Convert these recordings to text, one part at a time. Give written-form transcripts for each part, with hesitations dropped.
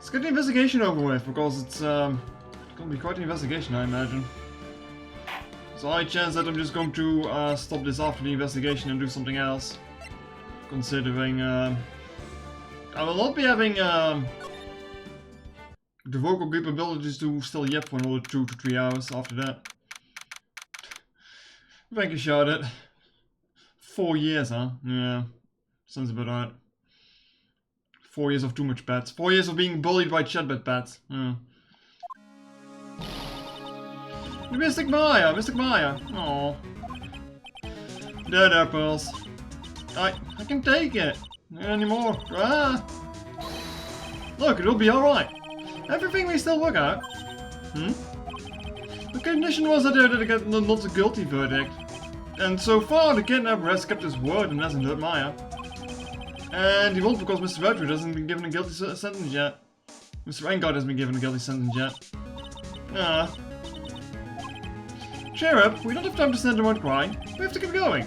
Let's get the investigation over with, because it's gonna be quite an investigation, I imagine. So high chance that I'm just going to stop this after the investigation and do something else. Considering I will not be having the vocal capabilities to still yap for another 2 to 3 hours after that. Thank you, Charlotte. 4 years, huh? Yeah, sounds about right. 4 years of too much pets. 4 years of being bullied by chatbot pets. Yeah. Mystic Maya! Mystic Maya! Aww. There, Pearls. I can take it. Not anymore. Ah! Look, it'll be alright. Everything may still work out. The condition was that they get not a guilty verdict. And so far, the kidnapper has kept his word and hasn't hurt Maya. And he won't because Mr. Wright hasn't been given a guilty sentence yet. Mr. Engard hasn't been given a guilty sentence yet. Ah. Cheer up, we don't have time to stand around crying. We have to get going.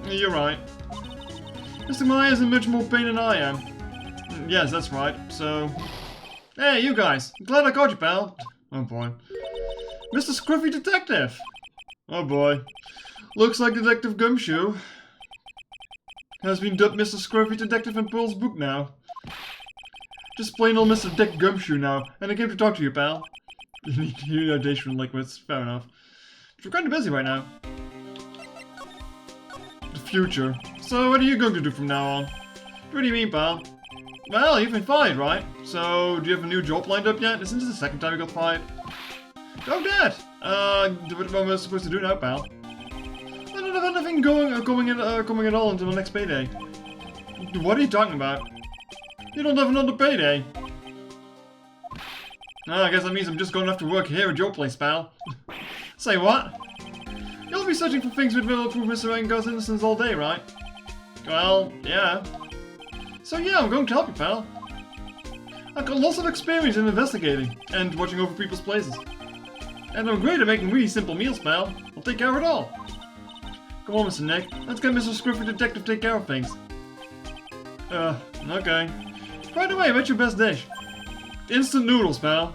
You're right. Mr. Maya is in much more pain than I am. Yes, that's right, so... Hey, you guys! I'm glad I caught you, pal. Oh boy. Mr. Scruffy Detective! Oh boy. Looks like Detective Gumshoe has been dubbed Mr. Scruffy Detective in Pearl's book now. Just plain old Mr. Dick Gumshoe now, and I came to talk to you, pal. You need to hear audacious liquids, fair enough. But we're kind of busy right now. The future. So what are you going to do from now on? What do you mean, pal? Well, you've been fired, right? So, do you have a new job lined up yet? Isn't this the second time you got fired? Oh, Dad! What am I supposed to do now, pal? I don't have anything coming at all until the next payday. What are you talking about? You don't have another payday. Oh, I guess that means I'm just going to have to work here at your place, pal. Say what? You'll be searching for things which will prove Mr. Engard's innocence all day, right? Well, yeah. So yeah, I'm going to help you, pal. I've got lots of experience in investigating and watching over people's places. And I'm great at making really simple meals, pal. I'll take care of it all. Come on, Mr. Nick. Let's get Mr. Scruffy Detective take care of things. Okay. By the way, what's your best dish? Instant noodles, pal.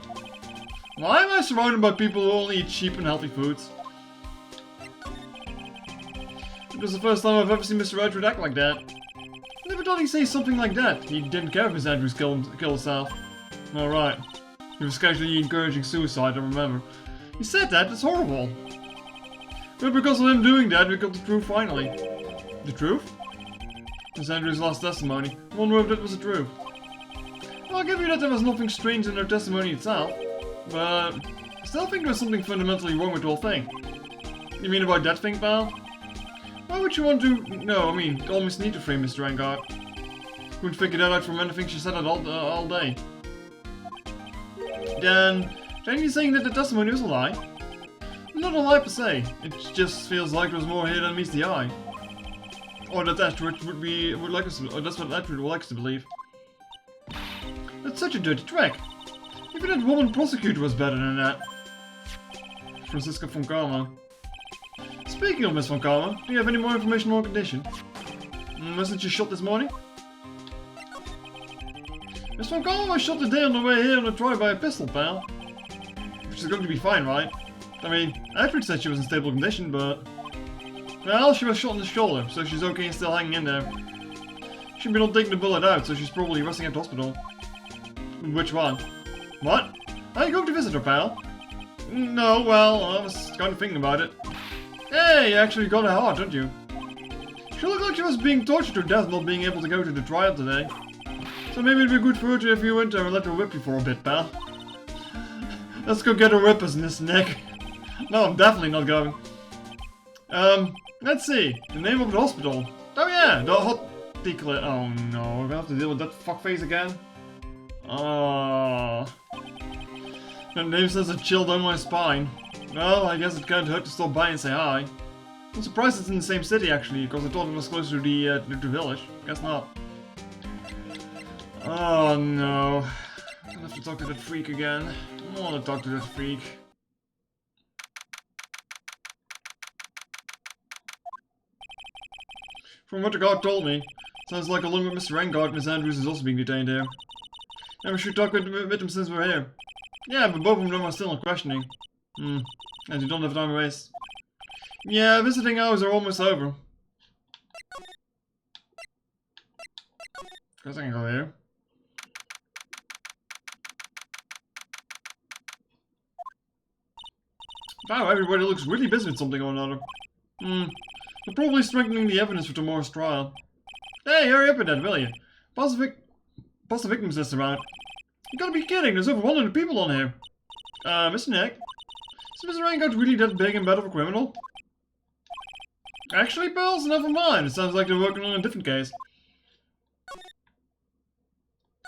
Why am I surrounded by people who only eat cheap and healthy foods? It was the first time I've ever seen Mr. Wright act like that. Never thought he'd say something like that. He didn't care if Miss Andrews killed herself. Alright. He was casually encouraging suicide, I remember. He said that, it's horrible. But because of him doing that, we got the truth finally. The truth? Miss Andrews' last testimony. I wonder if that was the truth. Well, I'll give you that there was nothing strange in her testimony itself. But I still think there was something fundamentally wrong with the whole thing. You mean about that thing, pal? Why would you want to... No, I mean, almost need to frame Mr. Engard. Couldn't figure that out from anything she said all day. Then you're saying that the testimony was a lie? Not a lie per se. It just feels like there was more here than meets the eye. Or that Astrid would like us to, or that's what Astrid would like us to believe. That's such a dirty trick. Even that woman prosecutor was better than that. Francisca von Karma. Speaking of Miss von Karma, do you have any more information on her condition? Wasn't she shot this morning? Miss von Karma was shot today on the way here on a drive by a pistol, pal. She's going to be fine, right? I mean, Astrid said she was in stable condition, but... Well, she was shot in the shoulder, so she's okay and still hanging in there. She'd been not taking the bullet out, so she's probably resting at the hospital. Which one? What? Are you going to visit her, pal? No, well, I was kind of thinking about it. Hey, you actually got her heart, don't you? She looked like she was being tortured to death not being able to go to the trial today. So maybe it'd be good for her to if you went there and let her whip you for a bit, pal. Let's go get her whippers in this neck. No, I'm definitely not going. Let's see. The name of the hospital. Oh yeah, the Hoticlet. Oh no, we're gonna have to deal with that fuckface again. Oh. That name says a chill down my spine. Well, I guess it can't hurt to stop by and say hi. I'm surprised it's in the same city actually, because I thought it was closer to the village. Guess not. Oh no. I'll have to talk to that freak again. I don't want to talk to that freak. From what the guard told me, Sounds like along with Mr. Engard, Miss Andrews is also being detained here. And we should talk with them since we're here. Yeah, but both of them are still in questioning. And you don't have time to waste. Yeah, visiting hours are almost over. Guess I can go here. Wow, everybody looks really busy with something or another. They're probably strengthening the evidence for tomorrow's trial. Hey, hurry up with that, will you? Pass the victims list around. You gotta be kidding, there's over 100 people on here. Mr. Nick? Is Mr. Rangard really that big and bad of a criminal? Actually, pals, never mind. It sounds like they're working on a different case.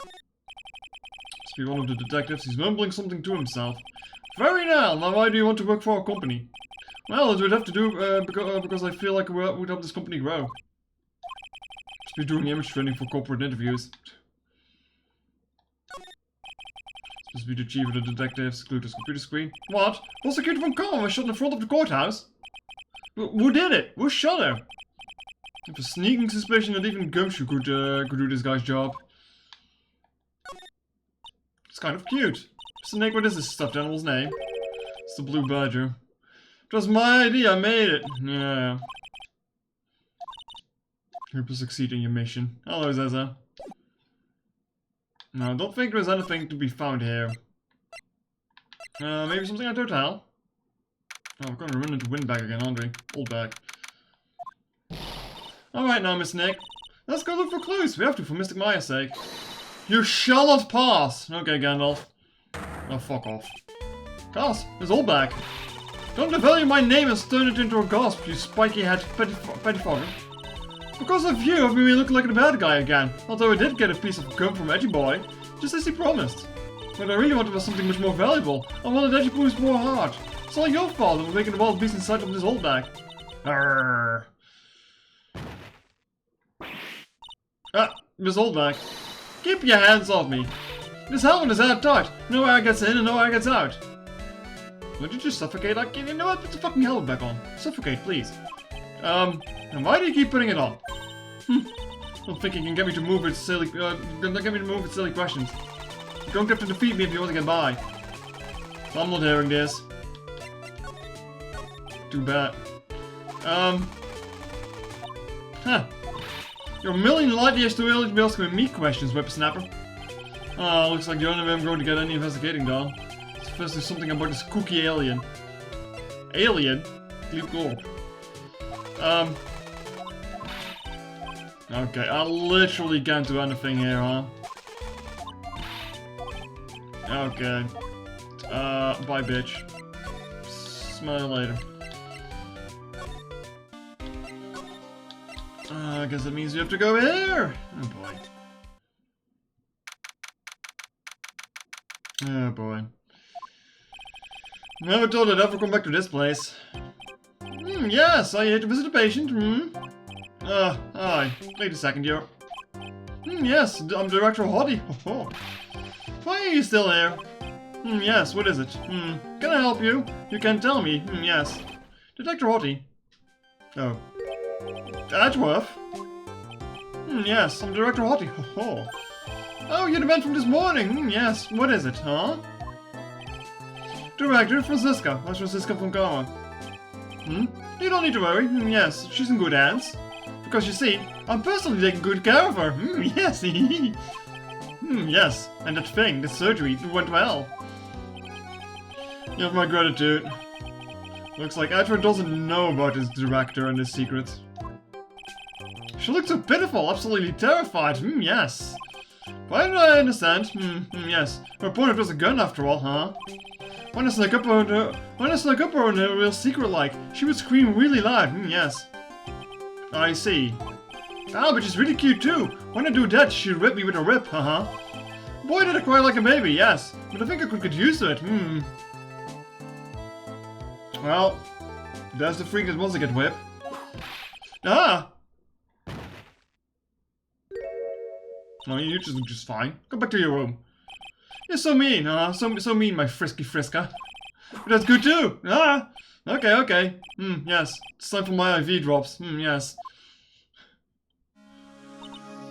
Must be one of the detectives. He's mumbling something to himself. Very now why do you want to work for our company? Well, it would have to do because I feel like we would help this company grow. Must be doing image training for corporate interviews. Supposed to be the chief of the detectives, glued to his computer screen. What? Well, security from Carl was shot in front of the courthouse. Who did it? Who shot her? I have a sneaking suspicion that even Gumshoe could do this guy's job. It's kind of cute. Mr. Nick, what is this stuffed animal's name? It's the Blue Badger. It was my idea, I made it. Yeah. Hope you succeed in your mission. Hello, Zaza. No, I don't think there's anything to be found here. Maybe something at the hotel? Oh, we're gonna run into Windbag again, aren't we? Old bag. Alright now, Miss Nick. Let's go look for clues. We have to for Mystic Maya's sake. You shall not pass! Okay, Gandalf. Oh, fuck off. Gas, it's all back. Don't devalue my name and turn it into a gasp, you spiky-head pettifogger. Because of you, I've been looking like a bad guy again. Although I did get a piece of gum from Edgy Boy, just as he promised. What I really wanted was something much more valuable. I wanted Edgy Boy's more heart. It's all your fault that we're making the wild beast inside of this old bag. Arrgh. Ah, Miss Oldback. Keep your hands off me. This helmet is airtight. No air gets in and no air gets out. Would you just suffocate? Like, you know what? Put the fucking helmet back on. Suffocate, please. And why do you keep putting it on? Don't think you can get me to move with silly, silly questions. You don't have to defeat me if you want to get by. I'm not hearing this. Too bad. You're a million light years too early to be asking me questions, whippersnapper. Looks like the only way I'm going to get any investigating done. It's firstly something about this kooky alien. Alien? Leave go. Okay, I literally can't do anything here, huh? Okay. Bye, bitch. Smell you later. I guess that means you have to go here! Oh boy. Oh boy. Never thought I'd ever come back to this place. Yes, I here to visit a patient, Hi. Wait a second, you're... yes, I'm Director Hoddy. Why are you still here? Yes, what is it? Can I help you? You can tell me. Yes. Detective Hoddy. Oh. Edgeworth? Yes, I'm Director Hoddy. Oh, you're the man from this morning. Yes, what is it, huh? Director, Francisca. That's Francisca from Karma. You don't need to worry. Yes, she's in good hands. Because you see, I'm personally taking good care of her. Yes. Yes, and that thing, the surgery, went well. You have my gratitude. Looks like Edward doesn't know about his director and his secrets. She looked so pitiful, absolutely terrified. Yes. Why did I understand? Yes. Her opponent was a gun after all, huh? When I snuck up on her real secret like, she would scream really loud. Yes. I see. Ah, but she's really cute too. When I do that, she'd whip me with a whip, Boy, did I cry like a baby, yes. But I think I could get used to it, Well, there's the freak that wants to get whipped. Ah! No, you just fine. Go back to your room. You're so mean, so mean, my frisky Friska. But that's good too. Ah! Okay. Yes. It's time for my IV drops. Yes.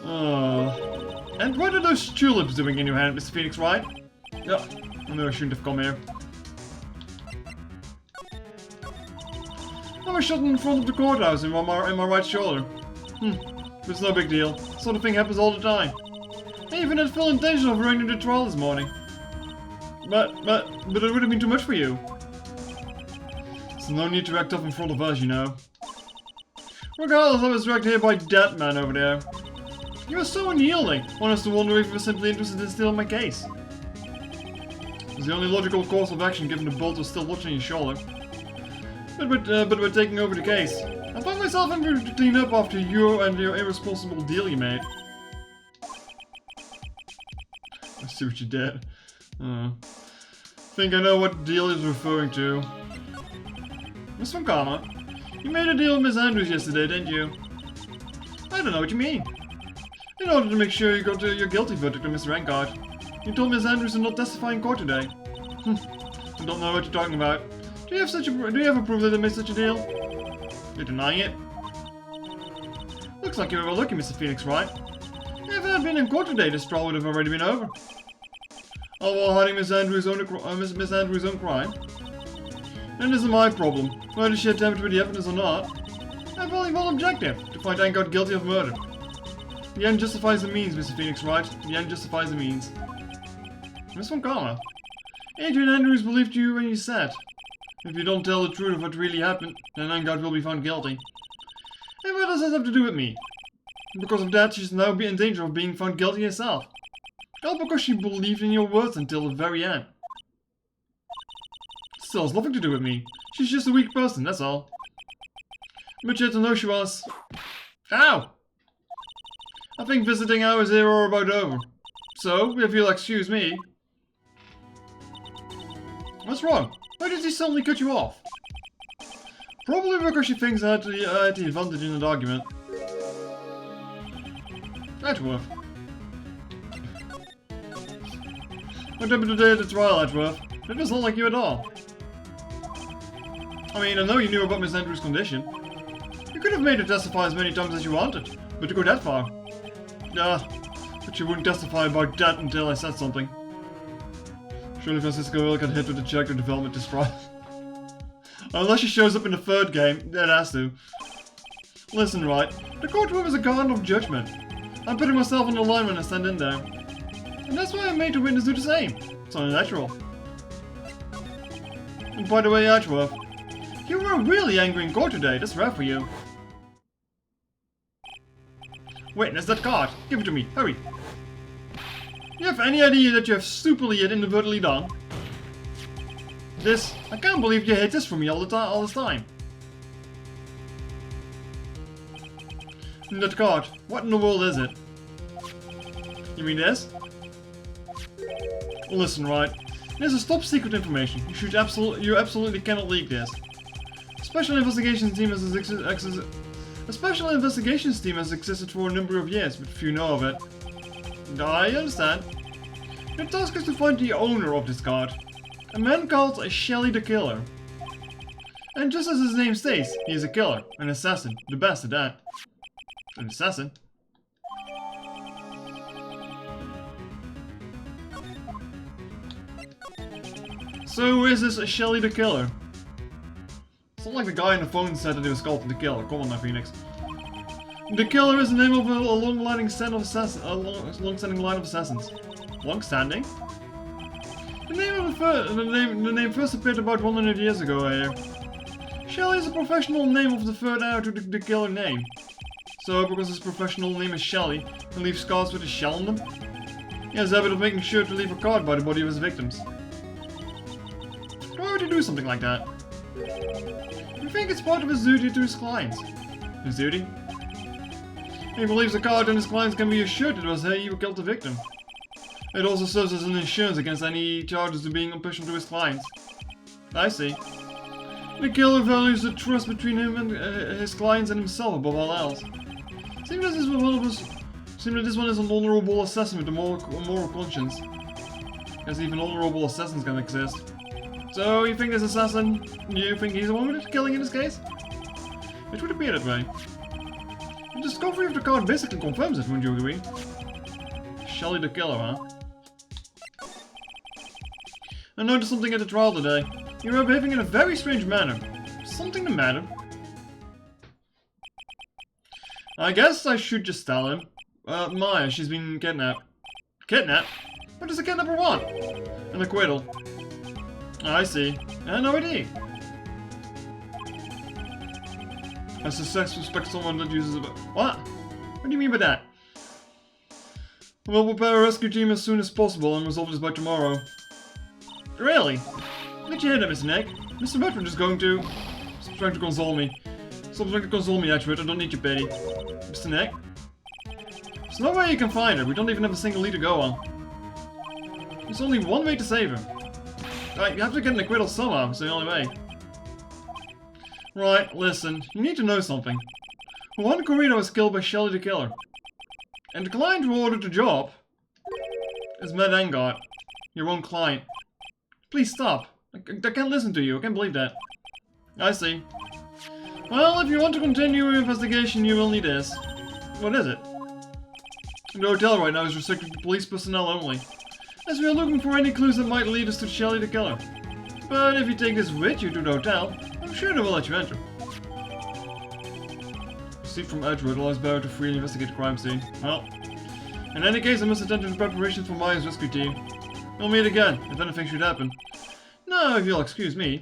And what are those tulips doing in your hand, Mr. Phoenix, Wright? Yeah, I know I shouldn't have come here. I was shot in front of the courthouse in my right shoulder. But it's no big deal. Sort of thing happens all the time. I even had full intention of running the trial this morning. But it would have been too much for you. So no need to act up in front of us, you know. Regardless, I was dragged here by that man over there. He was so unyielding, one has to wonder if he was simply interested in stealing my case. It was the only logical course of action given the bolt was still lodged on your shoulder. But we're taking over the case. I found myself having to clean up after you and your irresponsible deal you made. I see what you did. Think I know what deal he's referring to. Miss Von Karma, you made a deal with Miss Andrews yesterday, didn't you? I don't know what you mean. In order to make sure you got your guilty verdict on Mr. Rankard, you told Miss Andrews to not testify in court today. I don't know what you're talking about. Do you have a proof that they made such a deal? You're denying it? Looks like you were lucky, Mr. Phoenix, Wright. If I had been in court today, this trial would have already been over. All while hiding Miss Andrews' own crime. And this is my problem, whether she attempted with the evidence or not. I believe all objective, to find Rankard guilty of murder. The end justifies the means, Mr. Phoenix, Wright. The end justifies the means. Miss Von Karma, Adrian Andrews believed you when you said, if you don't tell the truth of what really happened, then Rankard will be found guilty. And what does that have to do with me? Because of that, she's now in danger of being found guilty herself. All because she believed in your words until the very end. Still has nothing to do with me. She's just a weak person, that's all. But yet to know she was... Ow! I think visiting hours here are about over. So, if you'll excuse me... What's wrong? Why did he suddenly cut you off? Probably because she thinks I had the advantage in that argument. Edgeworth. What happened today at the trial, Edgeworth? It doesn't look like you at all. I mean, I know you knew about Miss Andrews' condition. You could have made her testify as many times as you wanted, but to go that far. But she wouldn't testify about that until I said something. Surely Francisco will get hit with the character development this trial. Unless she shows up in the third game, that has to. Listen, Wright, the courtroom is a garden of judgment. I'm putting myself on the line when I stand in there. And that's why I made the witness do the same. It's only natural. And by the way, Edgeworth, you were really angry in court today, that's rare for you. Witness that card, give it to me, hurry. You have any idea that you have stupidly yet inadvertently done? I can't believe you hid this from me all this time. That card, what in the world is it? You mean this? Listen, Wright, this is top secret information. You absolutely cannot leak this. A special investigations team has existed for a number of years, but few know of it. I understand. Your task is to find the owner of this card. A man called Shelly the Killer. And just as his name states, he is a killer, an assassin, the best at that. An assassin? So who is this Shelly the Killer? It's not like the guy on the phone said that he was called the Killer. Come on now, Phoenix. The Killer is the name of a long-standing line of assassins. Long-standing? The name first appeared about 100 years ago here. Shelly is a professional name of the third heir to the Killer name. So, because his professional name is Shelly, he leaves cards with a shell on them. He has the habit of making sure to leave a card by the body of his victims. Why would he do something like that? You think it's part of his duty to his clients? His duty? He believes a card and his clients can be assured it was he who killed the victim. It also serves as an insurance against any charges of being unpushable to his clients. I see. The killer values the trust between him and his clients and himself above all else. Seems that this one is an honorable assassin with a moral conscience. Guess even honorable assassins can exist. So, you think this assassin, you think he's the one with the killing in this case? It would appear that way. discovery of the card basically confirms it, wouldn't you agree? Shelly the killer, huh? I noticed something at the trial today. You were behaving in a very strange manner. Something the matter? I guess I should just tell him. Maya, she's been kidnapped. Kidnapped? What does a kidnapper want? An acquittal. I see. I had no idea. I suspect someone that uses a... What? What do you mean by that? We'll prepare a rescue team as soon as possible and resolve this by tomorrow. Really? Did you hear that, Mr. Nick? Mr. Bertrand is going to... Stop trying to console me. Stop trying to console me, Edward. I don't need your pity. Mr. Nick? There's no way you can find her. We don't even have a single lead to go on. There's only one way to save her. Right, you have to get an acquittal somehow. It's the only way. Right, listen. You need to know something. Juan Corrino was killed by Shelly the Killer. And the client who ordered the job is Matt Engard, your own client. Please stop. I can't listen to you. I can't believe that. I see. Well, if you want to continue your investigation, you will need this. What is it? The hotel right now is restricted to police personnel only, as we are looking for any clues that might lead us to Shelly the Killer. But if you take this with you to the hotel, I'm sure they will let you enter. Received from Edward allows Barrett to freely investigate the crime scene. Well, in any case, I must attend to the preparations for Maya's rescue team. We'll meet again, if anything should happen. Now, if you'll excuse me.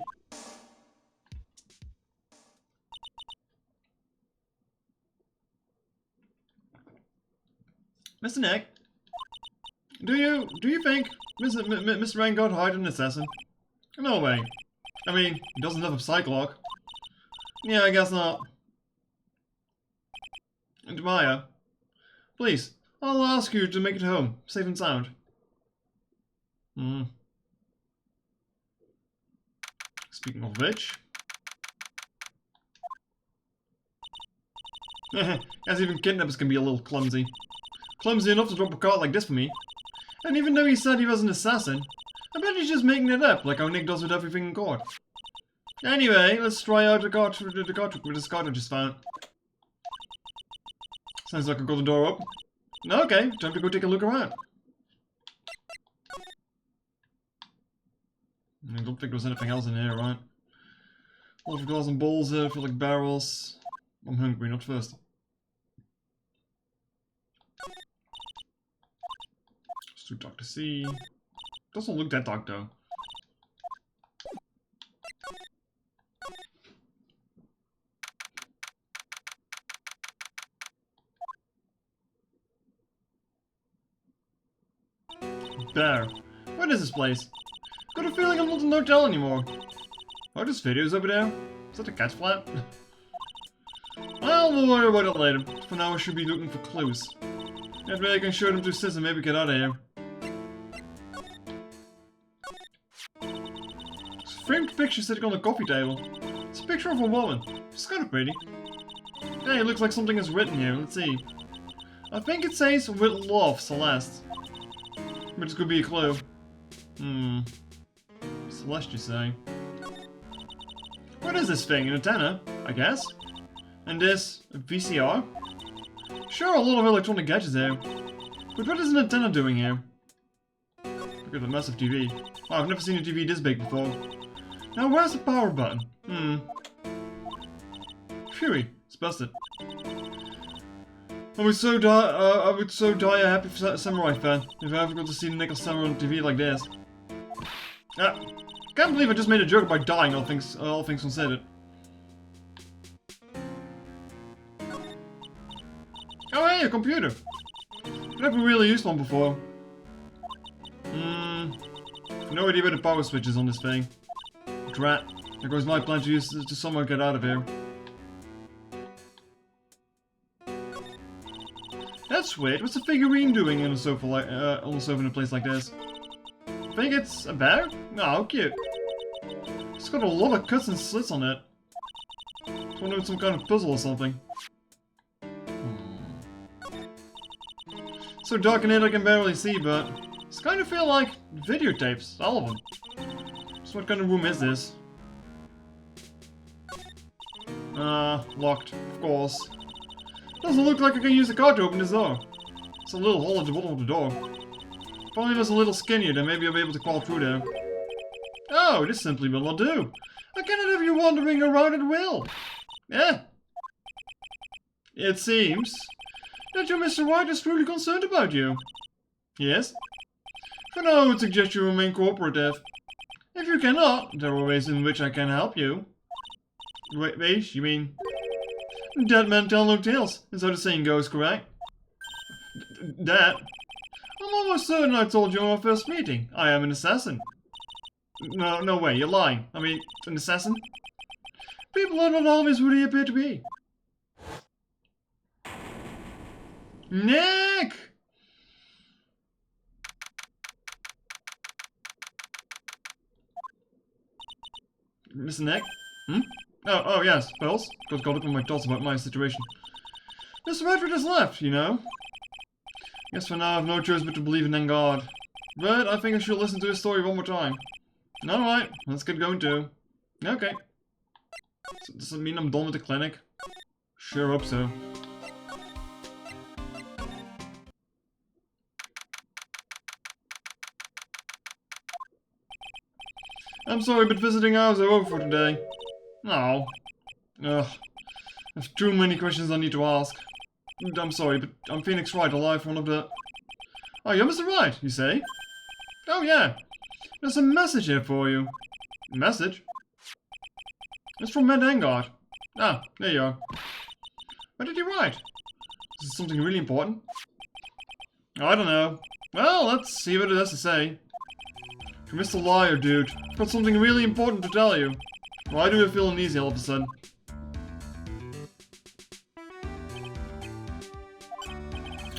Mr. Nick, do you think Mr. Rangard hired an assassin? No way. I mean, he doesn't have a psych-lock. Yeah, I guess not. And Maya, please, I'll ask you to make it home, safe and sound. Speaking of which... As even kidnappers can be a little clumsy. Clumsy enough to drop a card like this for me. And even though he said he was an assassin, I bet he's just making it up, like how Nick does with everything in court. Anyway, let's try out the card with this card I just found. Sounds like I got the door open. Okay, time to go take a look around. I don't think there's anything else in here, right? Lots of glass and bowls here, feel like barrels. I'm hungry, not thirsty. It's too dark to see. Doesn't look that dark though. There. What is this place? Got a feeling I'm not in a hotel anymore. Are those videos over there? Is that a cat's flap? Well, we'll worry about it later. For now, I should be looking for clues. That way I can show them to Sis and maybe get out of here. There's a framed picture sitting on the coffee table. It's a picture of a woman. She's kind of pretty. Hey, it looks like something is written here. Let's see. I think it says, "With love, Celeste." But this could be a clue. Celeste, you say? What is this thing? An antenna? I guess? And this? A VCR? Sure, a lot of electronic gadgets there. But what is an antenna doing here? Look at the massive TV. Oh, I've never seen a TV this big before. Now, where's the power button? Phew, it's busted. I would so die a happy samurai fan if I ever got to see Nicholas Samurai on TV like this. Can't believe I just made a joke about dying, all things considered. Oh hey, a computer! I've never really used one before. No idea where the power switch is on this thing. Drat. There goes my plan to somehow get out of here. That's weird. What's a figurine doing on a sofa in a place like this? I think it's a bear? Oh, cute. It's got a lot of cuts and slits on it. I wonder if it's some kind of puzzle or something. So dark in here I can barely see, but it's kind of feel like videotapes, all of them. So what kind of room is this? Locked, of course. Doesn't look like I can use the card to open this door. It's a little hole at the bottom of the door. If only it was a little skinnier, then maybe I'll be able to crawl through there. Oh, this simply will not do. I cannot have you wandering around at will. Yeah. It seems that your Mr. Wright is truly concerned about you. Yes? For now, I would suggest you remain cooperative. If you cannot, there are ways in which I can help you. Wait, you mean... Dead men tell no tales, is how the saying goes, correct? That? I'm almost certain I told you in our first meeting. I am an assassin. No way, you're lying. I mean, an assassin? People are not always who they appear to be. Nick! Mr. Nick? Hmm? Oh yes, Bells. Got caught up in my thoughts about my situation. Mr. Redford has left, you know. Guess for now I have no choice but to believe in God. But I think I should listen to his story one more time. Alright, let's get going too. Okay. So does that mean I'm done with the clinic? Sure hope so. I'm sorry, but visiting hours are over for today. No. Ugh. There's too many questions I need to ask. I'm sorry, but I'm Phoenix Wright, alive, one of the... Oh, you're Mr. Wright, you say? Oh, yeah. There's a message here for you. A message? It's from Matt Engard. Ah, there you are. What did he write? Is it something really important? I don't know. Well, let's see what it has to say. You're Mr. Liar, dude. I've got something really important to tell you. Why do I feel uneasy all of a sudden?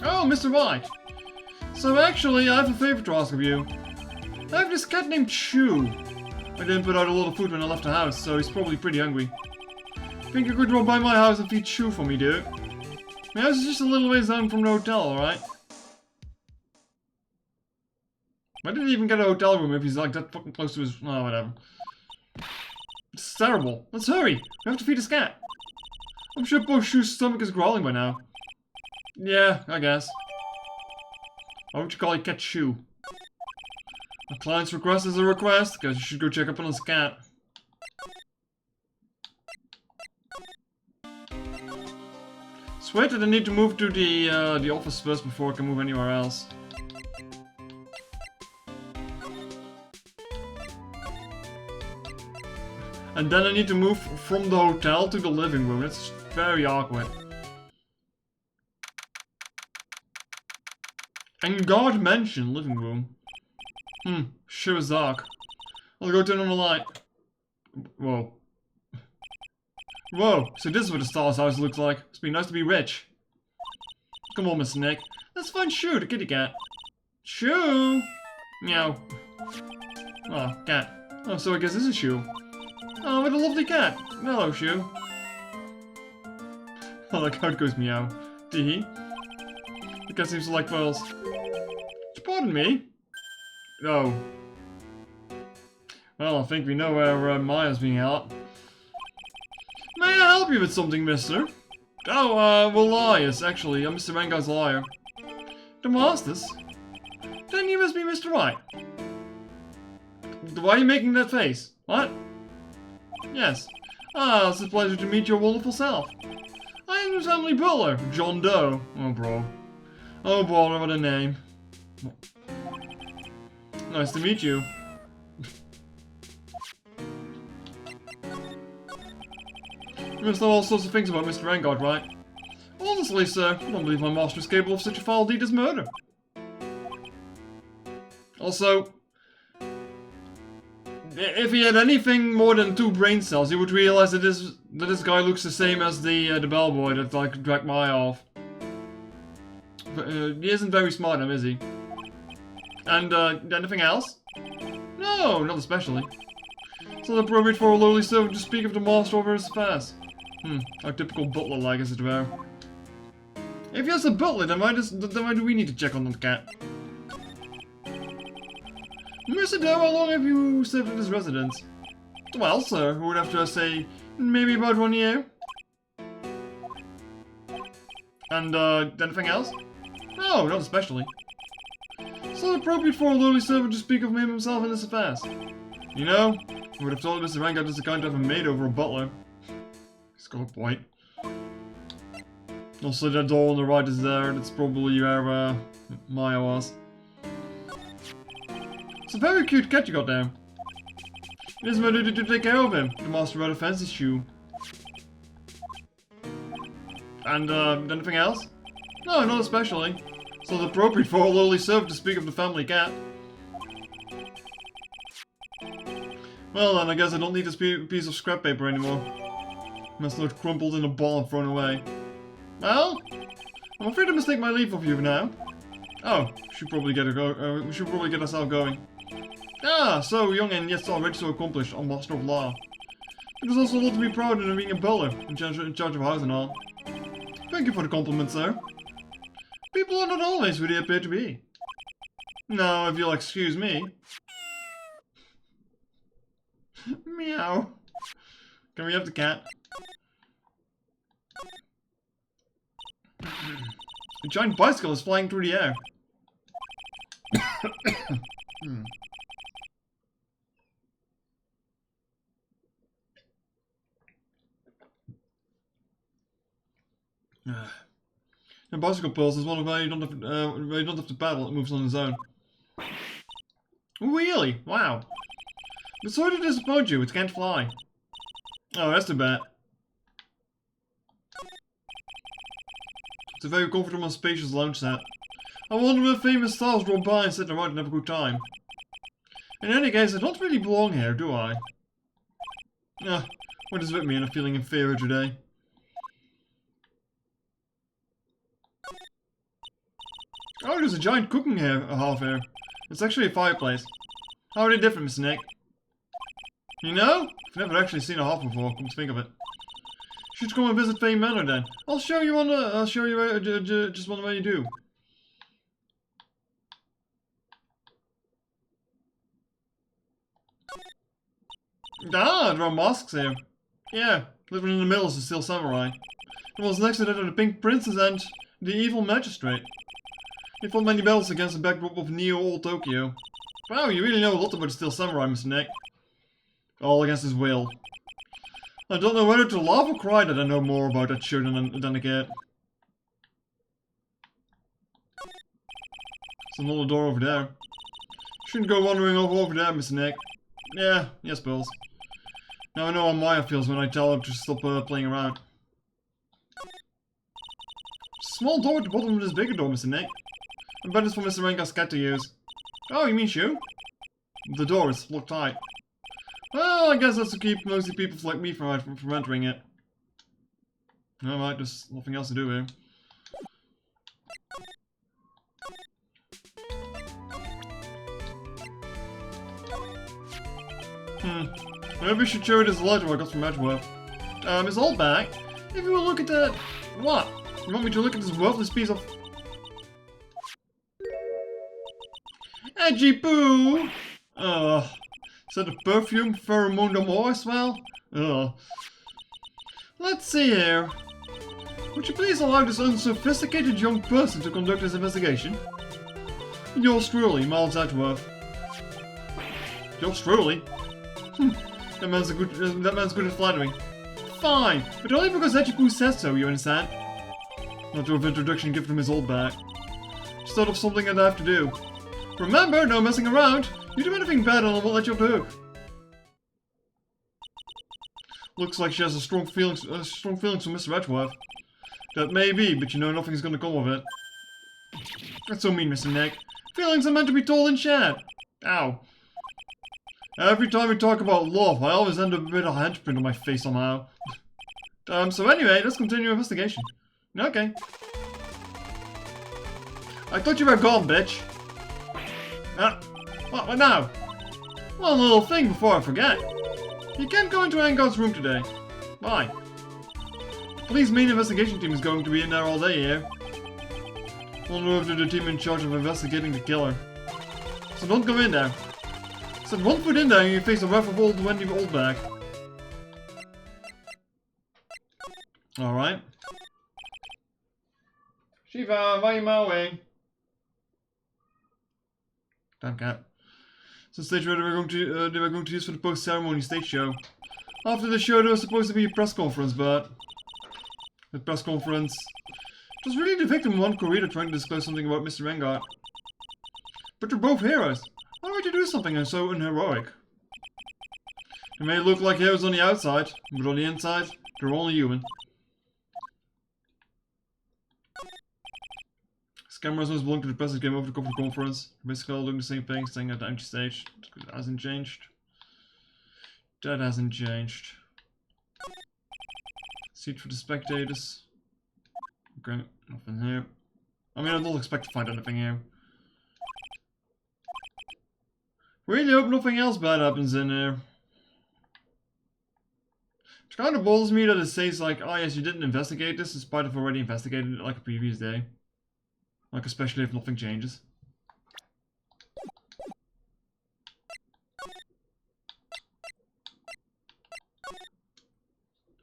Oh, Mr. Wright. So actually, I have a favor to ask of you. I have this cat named Chew. I didn't put out a lot of food when I left the house, so he's probably pretty hungry. Think you could drop by my house and feed Chew for me, dude? My house is just a little ways down from the hotel, alright? Why did he even get a hotel room if he's like that fucking close to his... Oh, whatever. It's terrible. Let's hurry! We have to feed this cat. I'm sure poor Chew's stomach is growling by now. Yeah, I guess. Why would you call your cat Chew? A client's request is a request, guess you should go check up on his cat. Sweet that I need to move to the office first before I can move anywhere else. And then I need to move from the hotel to the living room. That's very awkward. And God mentioned living room. Sure is dark. I'll go turn on the light. Whoa. Whoa, so this is what a star's house looks like. Must be nice to be rich. Come on, Mr. Nick. Let's find Chew, the kitty cat. Chew! Meow. Oh, cat. Oh, so I guess this is Chew. Oh, what a lovely cat. Hello, Chew. Oh, like how it goes meow. Tee. The cat seems to like pearls. Pardon me? Oh. Well, I think we know where Maya's being held. May I help you with something, mister? Oh, well, liars, actually. I'm Mr. Rengar's liar. The masters? Then you must be Mr. Wright. Why are you making that face? What? Yes. Ah, it's a pleasure to meet your wonderful self. I am your family butler, John Doe. Oh, bro. Oh, bro, what a name. Nice to meet you. You must know all sorts of things about Mr. Engard, right? Honestly, sir, I don't believe my master is capable of such a foul deed as murder. Also, if he had anything more than 2 brain cells, he would realize that this guy looks the same as the bellboy that like dragged Maya off. But, he isn't very smart, is he? And anything else? No, not especially. It's not appropriate for a lowly servant to speak of the master over his affairs. Our typical butler-like, as it were. If you're a butler, then why do we need to check on the cat? Mr. Doe, how long have you served at this residence? Well, sir, who would have to say, maybe about 1 year? And, anything else? No, not especially. So appropriate for a lowly servant to speak of him himself in this affairs. You know, I would have told Mr. Vanguard is the kind to have a maid over a butler. He's got a point. Also, that door on the right is there. That's probably where, Maya was. It's a very cute cat you got there. It is my duty to take care of him. The master had a fancy shoe. And, anything else? No, not especially. It's not appropriate for a lowly servant to speak of the family cat. Well then, I guess I don't need this piece of scrap paper anymore. Must look crumpled in a ball and thrown away. Well, I'm afraid to mistake my leave of you now. Oh, we should probably get ourselves going. Ah, so young and yet already so accomplished, a master of law. It is also a lot to be proud of being a butler, in charge of house and all. Thank you for the compliment, sir. People are not always who they appear to be. Now, if you'll excuse me. Meow. Can we have the cat? A giant bicycle is flying through the air. The bicycle pulse is one of where you don't have to paddle, it moves on its own. Really? Wow. But sorry to disappoint you, it can't fly. Oh, that's too bad. It's a very comfortable and spacious lounge set. I wonder if famous stars drop by and sit around and have a good time. In any case, I don't really belong here, do I? What is with me and I'm feeling inferior today? Oh, there's a giant cooking hearth here. It's actually a fireplace. How are they different, Mr. Nick? You know? I've never actually seen a hearth before, come to think of it. You should come and visit Fame Manor then. I'll show you just one way you do. Ah, there are mosques here. Yeah, living in the middle is a steel samurai. The ones next to that are the Pink Princess and the Evil Magistrate. They fought many battles against the backdrop of Neo-Old Tokyo. Wow, you really know a lot about the Steel Samurai, Mr. Nick. All against his will. I don't know whether to laugh or cry that I know more about that shit than I get. There's another door over there. Shouldn't go wandering over there, Mr. Nick. Yeah, yes, Bills. Now I know how Maya feels when I tell her to stop playing around. Small door at the bottom of this bigger door, Mr. Nick. I bet it's for Mr. Rengar's cat to use. Oh, you mean Shu? The door is locked tight. Well, I guess that's to keep mostly people like me from entering it. Alright, there's nothing else to do here. Maybe we should show you this letter I got from Edgeworth. It's all back. If you will look at that... What? You want me to look at this worthless piece of... Edgy poo! Is that a perfume pheromone d'amour as well? Let's see here. Would you please allow this unsophisticated young person to conduct this investigation? Yours truly, Miles Edgeworth. Yours truly? That man's good at flattering. Fine, but only because Edgy says so, you understand? Not to have introduction given him his old bag. Just thought of something I'd have to do. Remember, no messing around. You do anything bad and I won't let you off the hook. Looks like she has strong feelings for Mr. Edgeworth. That may be, but you know nothing's gonna come of it. That's so mean, Mr. Nick. Feelings are meant to be told and shared. Ow. Every time we talk about love, I always end up with a bit of handprint on my face somehow. So anyway, let's continue investigation. Okay. I thought you were gone, bitch. What now? One little thing before I forget. You can't go into Angar's room today. Why? The police main investigation team is going to be in there all day here. Wonder if they're the team in charge of investigating the killer. So don't go in there. Set one foot in there and you face the wrath of old Wendy Oldback. Alright. Shiva, why are you mowing? Damn cat. It's the stage where they were going to use for the post-ceremony stage show. After the show, there was supposed to be a press conference, but the press conference was really the victim of one corridor trying to disclose something about Mr. Rengar. But they're both heroes. Why would you do something so unheroic? They may look like heroes on the outside, but on the inside, they're only human. Cameras was belong to the press that came over to cover the conference. Basically all doing the same thing, staying at the empty stage. That hasn't changed. That hasn't changed. Seat for the spectators. Okay, nothing here. I mean, I don't expect to find anything here. Really hope nothing else bad happens in here. It kind of bothers me that it says like, oh yes, you didn't investigate this, despite of already investigated it like a previous day. Like, especially if nothing changes.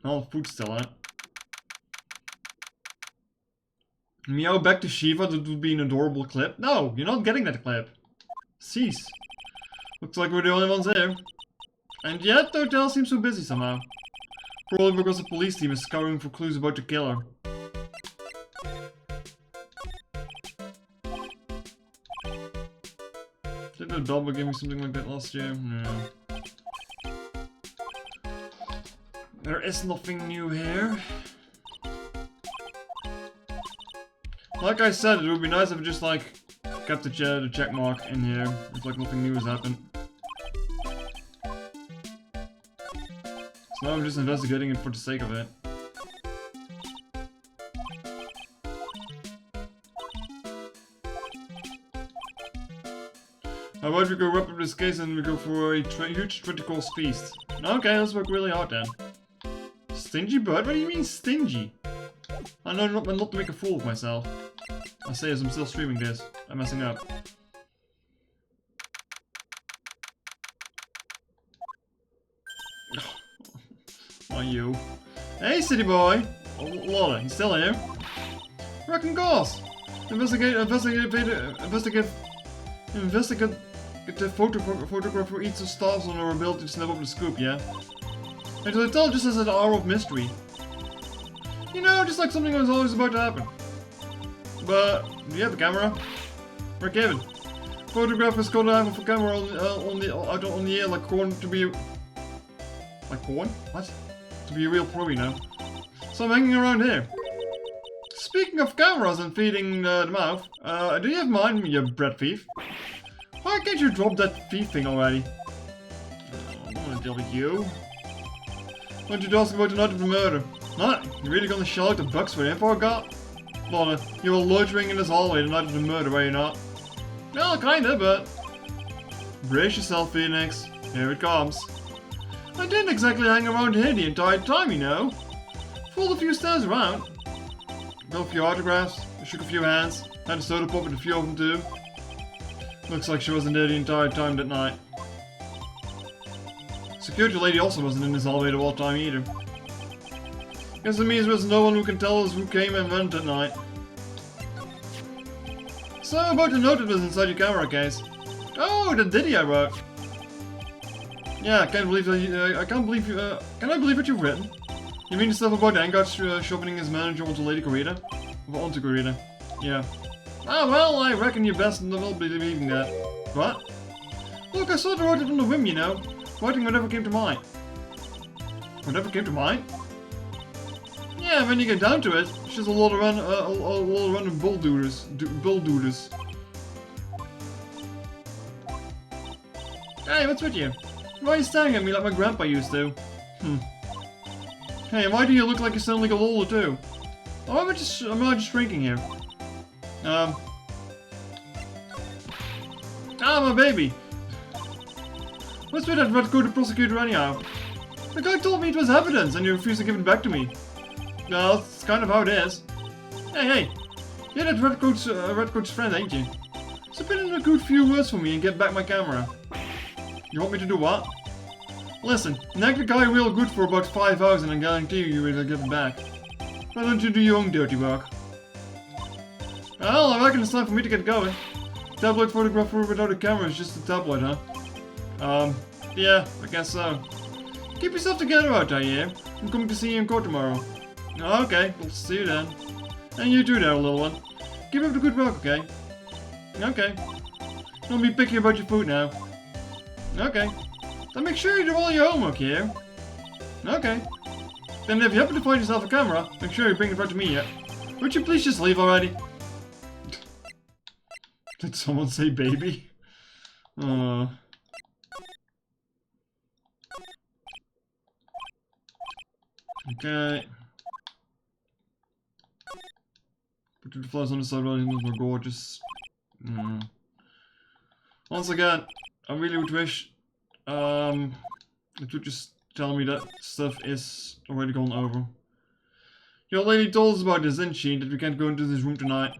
Oh, food's still out. Meow back to Shiva, that would be an adorable clip. No, you're not getting that clip. Cease. Looks like we're the only ones here. And yet, the hotel seems so busy somehow. Probably because the police team is scouring for clues about the killer. Did a double give me something like that last year? No. There is nothing new here. Like I said, it would be nice if it just like kept the check mark in here. If like nothing new has happened. So now I'm just investigating it for the sake of it. How about we go wrap up this case and we go for a huge 20-course feast? Okay, let's work really hard then. Stingy bird? What do you mean stingy? I know not to make a fool of myself. I say as I'm still streaming this. I'm messing up. Are you? Hey, city boy! Lola, you still here? Wrecking course! Investigate the photographer eats the stars on our ability to snap up the scoop, yeah? And the hotel just has an aura of mystery. You know, just like something was always about to happen. But, do you have a camera? We're Kevin. Photographers gotta have a camera on the air like corn to be... Like corn? What? To be a real pro, you know. So I'm hanging around here. Speaking of cameras and feeding the mouth, do you have mine, you bread thief? Why can't you drop that thief thing already? I don't want to deal with you. Why don't you ask about the night of the murder? Huh? You really gonna shell out the bucks for info I got? Lorna, you were loitering in this hallway the night of the murder, were you not? Well, kinda, but... Brace yourself, Phoenix. Here it comes. I didn't exactly hang around here the entire time, you know. Fooled a few stairs around. Got a few autographs, shook a few hands, had a soda pop with a few of them too. Looks like she wasn't there the entire time that night. Security lady also wasn't in this hallway the whole time either. Guess it means there's no one who can tell us who came and went that night. So about the note that was inside your camera case. Oh, the ditty I wrote. Yeah, I can't believe that. Can I believe what you've written? You mean the stuff about Engard shoving his manager onto Lady Corrida? Or onto Corrida? Yeah. Ah, well, I reckon you best not believing that. What? Look, I sort of wrote it on the whim, you know. Writing whatever came to mind. Whatever came to mind? Yeah, when you get down to it, it's just a lot of random bull-dooders. Hey, what's with you? Why are you staring at me like my grandpa used to? Hey, why do you look like you sound like a Lola too? Or am I just drinking here? Ah, my baby! What's with that red coated prosecutor anyhow? The guy told me it was evidence and he refused to give it back to me. Well, that's kind of how it is. Hey, you're that red coat's friend, ain't you? So put in a good few words for me and get back my camera. You want me to do what? Listen, nag the guy real good for about 5 hours and I guarantee you will give it back. Why don't you do your own dirty work? Well, I reckon it's time for me to get going. Tabloid photographer without a camera is just a tabloid, huh? Yeah, I guess so. Keep yourself together out there, yeah? I'm coming to see you in court tomorrow. Okay, we'll see you then. And you too there, little one. Keep up the good work, okay? Okay. Don't be picky about your food now. Okay. Then make sure you do all your homework here. Okay. Then if you happen to find yourself a camera, make sure you bring it right to me, yeah? Would you please just leave already? Did someone say baby? Okay. Put the flowers on the side, really more gorgeous. Once again, I really would wish it would just tell me that stuff is already gone over. The old lady told us about this, didn't she? That we can't go into this room tonight.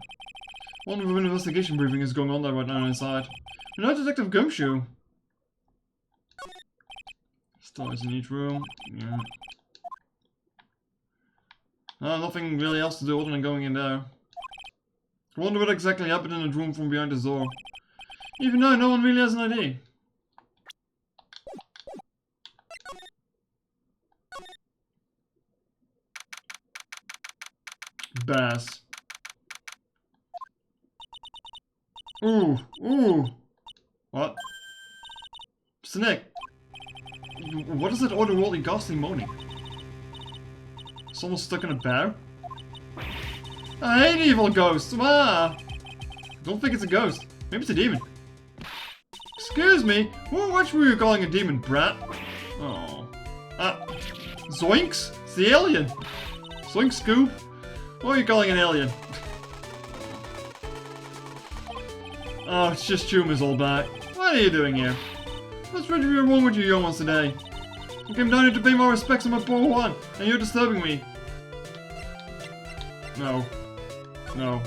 One of the investigation briefing is going on there right now inside. You're not Detective Gumshoe. Stars in each room. Yeah. Nothing really else to do other than going in there. I wonder what exactly happened in the room from behind the door. Even though no one really has an idea. Bass. Ooh, ooh. What? Snake. What is that otherworldly ghastly moaning? Someone stuck in a bear? I hate evil ghosts! Ah! Don't think it's a ghost. Maybe it's a demon. Excuse me? What were you calling a demon, brat? Oh. Zoinks? It's the alien! Zoink Scoop? What are you calling an alien? Oh, it's just Chuma's all back. What are you doing here? What's really wrong with you young ones today? I came down here to pay my respects to my poor one, and you're disturbing me. No. No.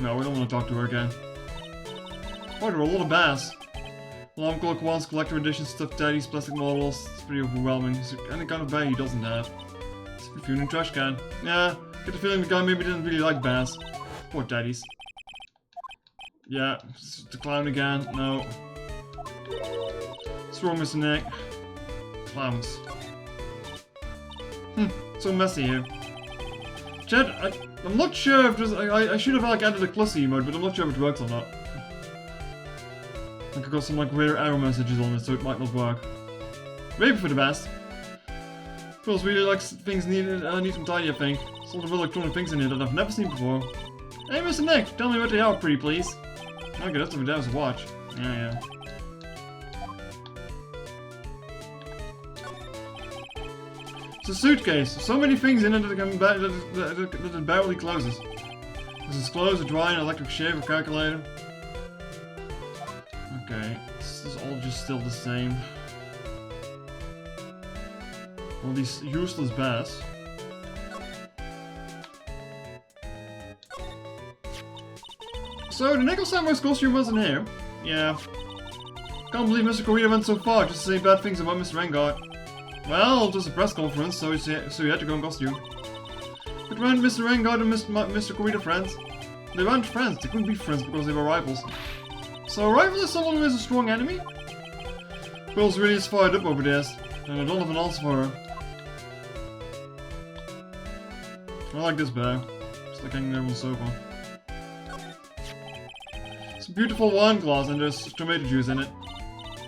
No, we don't want to talk to her again. Oh, there are a lot of bass. Alarm clock ones, collector edition, stuffed daddies, plastic models. It's pretty overwhelming. Is there any kind of bag he doesn't have? It's a perfume trash can. Yeah, get the feeling the guy maybe didn't really like bass. Poor daddies. Yeah, it's the clown again. No. What's wrong, Mr. Nick? Clowns. So messy here. Chad, I'm not sure if there's... I should have like added a clussy mode, but I'm not sure if it works or not. I could got some like weird error messages on it, so it might not work. Maybe for the best. Feels really like things need some tidy, I think. There's a lot of electronic things in here that I've never seen before. Hey, Mr. Nick, tell me what they are, pretty please. Okay, that's what there's a watch. Yeah. It's a suitcase. So many things in it that it barely closes. This is clothes, a dryer, an electric shave, a calculator. Okay, this is all just still the same. All these useless bass. So, the Nickel Samurai's costume wasn't here. Yeah. Can't believe Mr. Korea went so far just to say bad things about Mr. Vanguard. Well, it was a press conference, so he had to go in costume. But weren't Mr. Vanguard and Mr. Korea friends? They weren't friends, they couldn't be friends because they were rivals. So a rival is someone who is a strong enemy? Will's really is fired up over this, and I don't have an answer for her. I like this bear. It's like hanging there on the sofa. It's a beautiful wine glass and there's tomato juice in it.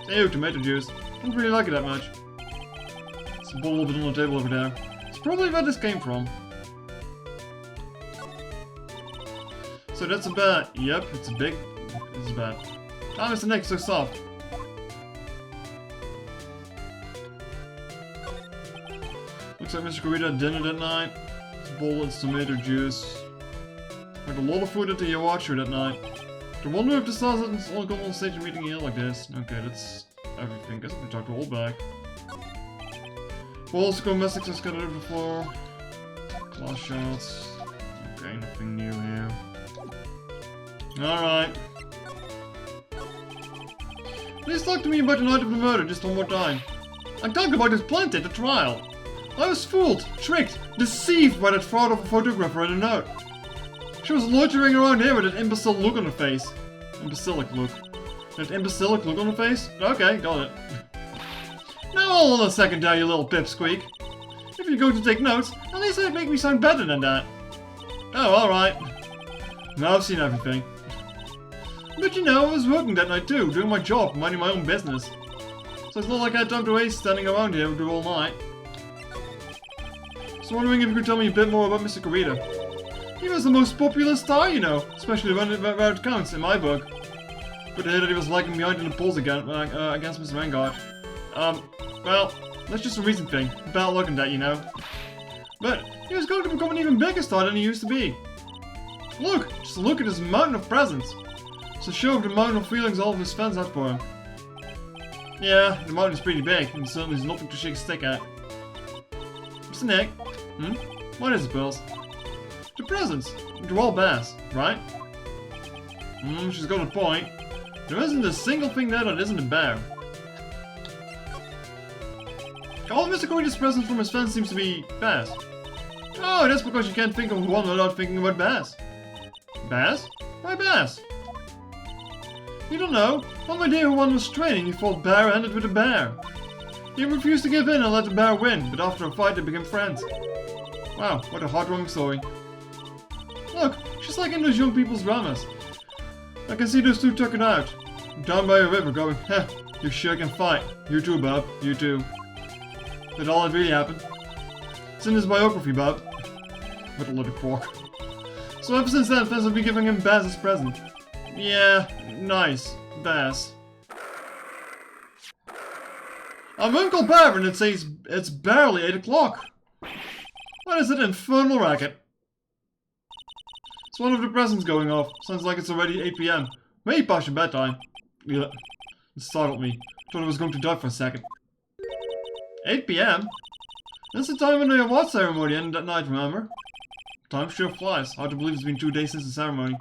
Ew, tomato juice. I don't really like it that much. It's a bottle of it on the table over there. It's probably where this came from. So that's a bat. Yep, it's a bat. Ah, Mr. Nick, so soft. Looks like Mr. Korea had dinner that night. It's a bowl of tomato juice. Like a lot of food into your watcher that night. I wonder if the stars all come on stage and meeting here like this. Okay, that's everything. Guess I can talk to hold back. Balls go message are scattered over the floor. Class shots. Okay, nothing new here. Alright. Please talk to me about the night of the murder just one more time. I talked about this plenty at the trial. I was fooled, tricked, deceived by that fraud of a photographer in a note. She was loitering around here with an imbecile look on her face. Imbecilic look. That imbecilic look on her face? Okay, got it. Now hold on a second there, you little pipsqueak. If you're going to take notes, at least it'd make me sound better than that. Oh, alright. Now I've seen everything. But you know, I was working that night too, doing my job, minding my own business. So it's not like I had time to waste standing around here all night. So wondering if you could tell me a bit more about Mr. Kurita. He was the most popular star, you know, especially when it counts in my book. But I heard that he was lagging behind in the polls again, against Mr. Vanguard. Well, that's just a recent thing. Bad luck in that, you know. But he was going to become an even bigger star than he used to be. Look! Just look at his mountain of presents. It's a show of the mountain of feelings all of his fans had for him. Yeah, the mountain is pretty big, and certainly there's nothing to shake a stick at. Mr. Nick? What is it, Bills? The presents. They're all bears, right? She's got a point. There isn't a single thing there that isn't a bear. All of Mr. Kurita's presents from his fans seems to be bears. Oh, that's because you can't think of one without thinking about bears. Bears? Why bears? You don't know. On the day when one was training, he fought bare-handed with a bear. He refused to give in and let the bear win, but after a fight they became friends. Wow, what a heartwarming story. Look, she's like in those young people's dramas. I can see those two tucking out, down by a river going, heh, you sure can fight. You too, bub, you too. But all that really happened. It's in his biography, bub. What a load of quark. So ever since then, fans have been giving him Baz as present. Yeah, nice. Baz. I'm Uncle Bear and it says it's barely 8 o'clock. What is it, infernal racket? It's one of the presents going off. Sounds like it's already 8 PM. Maybe past your bedtime. Yeah. It startled me. Thought I was going to die for a second. 8 PM? That's the time when the award ceremony ended that night, remember? Time sure flies. Hard to believe it's been 2 days since the ceremony.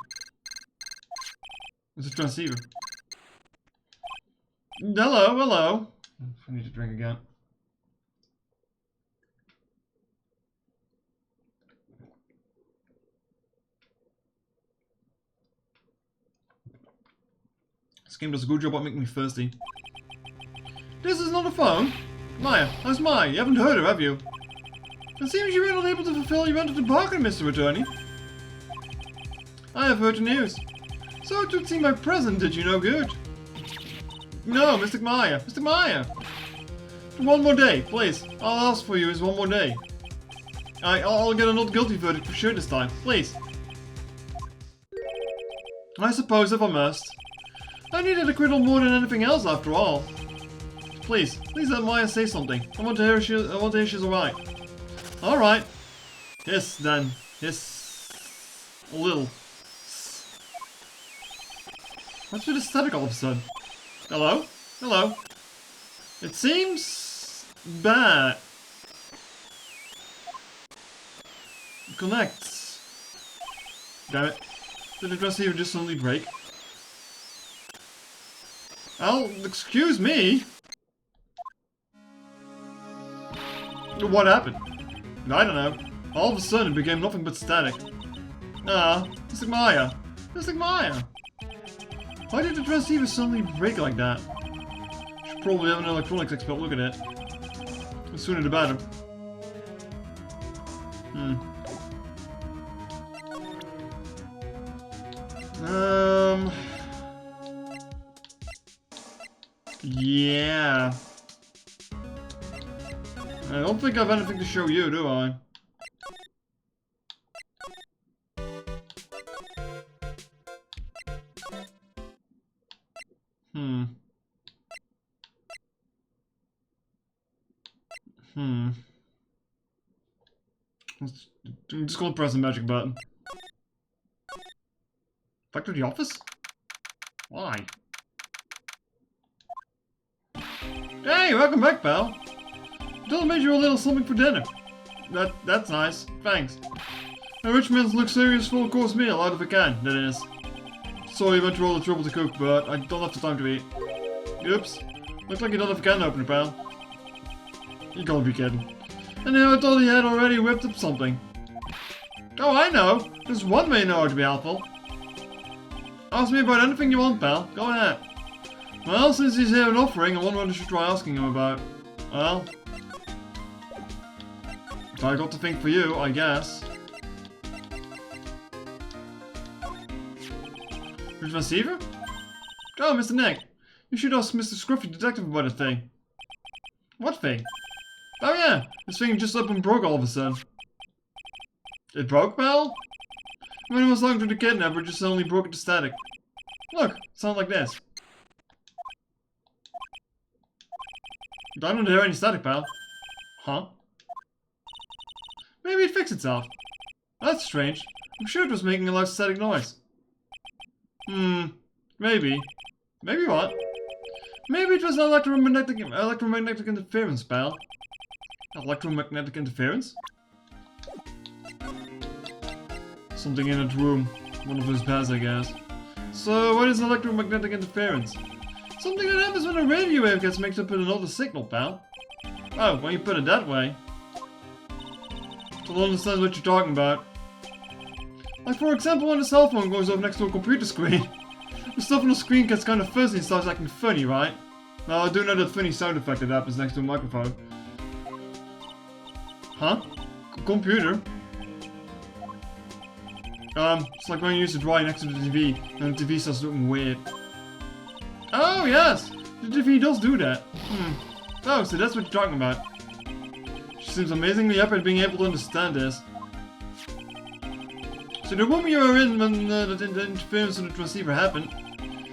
It's a transceiver. Hello, hello. I need to drink again. This game does a good job at making me thirsty. This is not a phone. Maya, how's Maya? You haven't heard her, have you? It seems you were not able to fulfill your end of the bargain, Mr. Attorney. I have heard the news. So it would seem my present did you no good. No, Mr. Maya, Mr. Maya. One more day, please. I'll ask for you is one more day. I'll get a not guilty verdict for sure this time, please. I suppose if I must. I needed acquittal more than anything else after all. Please let Maya say something. I want to hear she's alright. Alright. Hiss then. Hiss. A little. What's with the static all of a sudden? Hello? Hello? It seems bad. It connects. Damn it. Did the transceiver just suddenly break? Oh, excuse me? What happened? I don't know. All of a sudden it became nothing but static. Ah, Mr. Maya. Mr. Maya. Why did the transceiver suddenly break like that? Should probably have an electronics expert look at it. The sooner the better. Yeah. I don't think I have anything to show you, do I? I'm just gonna press the magic button. Back to the office? Why? Hey, welcome back, pal. Dylan made you a little something for dinner. That's nice. Thanks. A rich man's luxurious full-course meal out of a can, that is. Sorry you went through all the trouble to cook, but I don't have the time to eat. Oops. Looks like you don't have a can opener, pal. You gotta be kidding. And now I thought he had already whipped up something. Oh, I know! There's one way in order to be helpful. Ask me about anything you want, pal. Go ahead. Well, since he's here and offering, I wonder what I should try asking him about. Well, if I got to think for you, I guess. Receiver? Oh, Mr. Nick. You should ask Mr. Scruffy Detective about a thing. What thing? Oh yeah, this thing just up and broke all of a sudden. It broke, pal? When I was talking to the kidnapper, it just suddenly broke into static. Look, it sounds like this. I don't hear any static, pal. Huh? Maybe it fixed itself. That's strange. I'm sure it was making a loud static noise. Maybe. Maybe what? Maybe it was electromagnetic interference, pal. Electromagnetic interference? Something in that room. One of those pads, I guess. So, what is electromagnetic interference? Something that happens when a radio wave gets mixed up with another signal, pal. Oh, when you put it that way. I don't understand what you're talking about. Like, for example, when a cell phone goes off next to a computer screen. The stuff on the screen gets kind of fuzzy and starts acting funny, right? Now, I do know that funny sound effect that happens next to a microphone. Huh? Computer? It's like when you use the dry next to the TV, and the TV starts looking weird. Oh, yes! The TV does do that. Oh, so that's what you're talking about. She seems amazingly up at being able to understand this. So the room you were in when the interference in the transceiver happened,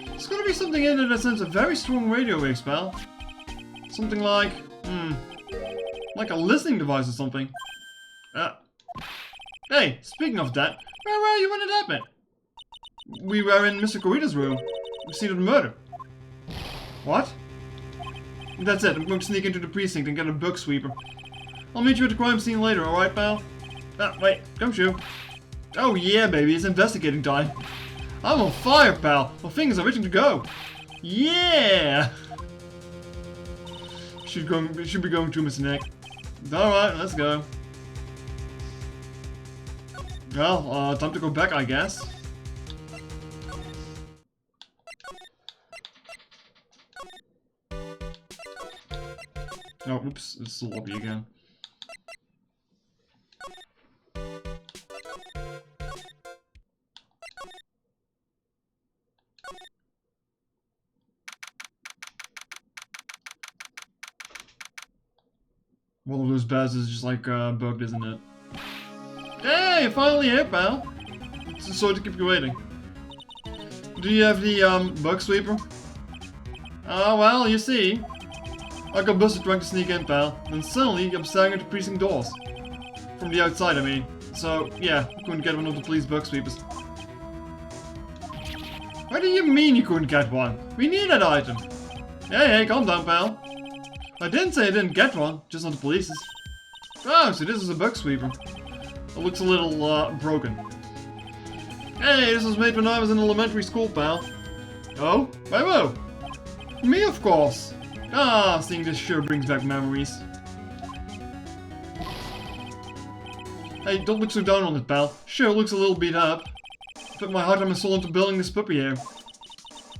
there's gotta be something in there that sends a very strong radio waves, pal. Something like, like a listening device or something. Hey, speaking of that, where were you when it happened? We were in Mr. Corita's room. We seen the murder. What? That's it, I'm going to sneak into the precinct and get a bug sweeper. I'll meet you at the crime scene later, alright, pal? Wait, don't you? Oh yeah, baby, it's investigating time. I'm on fire, pal. My fingers are itching to go. Yeah! Should be going to Mr. Nick. Alright, let's go. Well, time to go back, I guess. Oh, oops, it's the lobby again. One of those beds is just like bugged, isn't it? Hey, you're finally here, pal. Sorry to keep you waiting. Do you have the bug sweeper? Oh, well, you see. I got busted trying to sneak in, pal. Then suddenly, I'm staring at the precinct doors. From the outside, I mean. So, yeah, I couldn't get one of the police bug sweepers. What do you mean you couldn't get one? We need that item. Hey, calm down, pal. I didn't say I didn't get one, just not the police's. Oh, so this is a bug sweeper. It looks a little, broken. Hey, this was made when I was in elementary school, pal. Oh? By who? Me, of course. Ah, seeing this sure brings back memories. Hey, don't look so down on it, pal. Sure, it looks a little beat up. I put my heart and my soul into building this puppy here.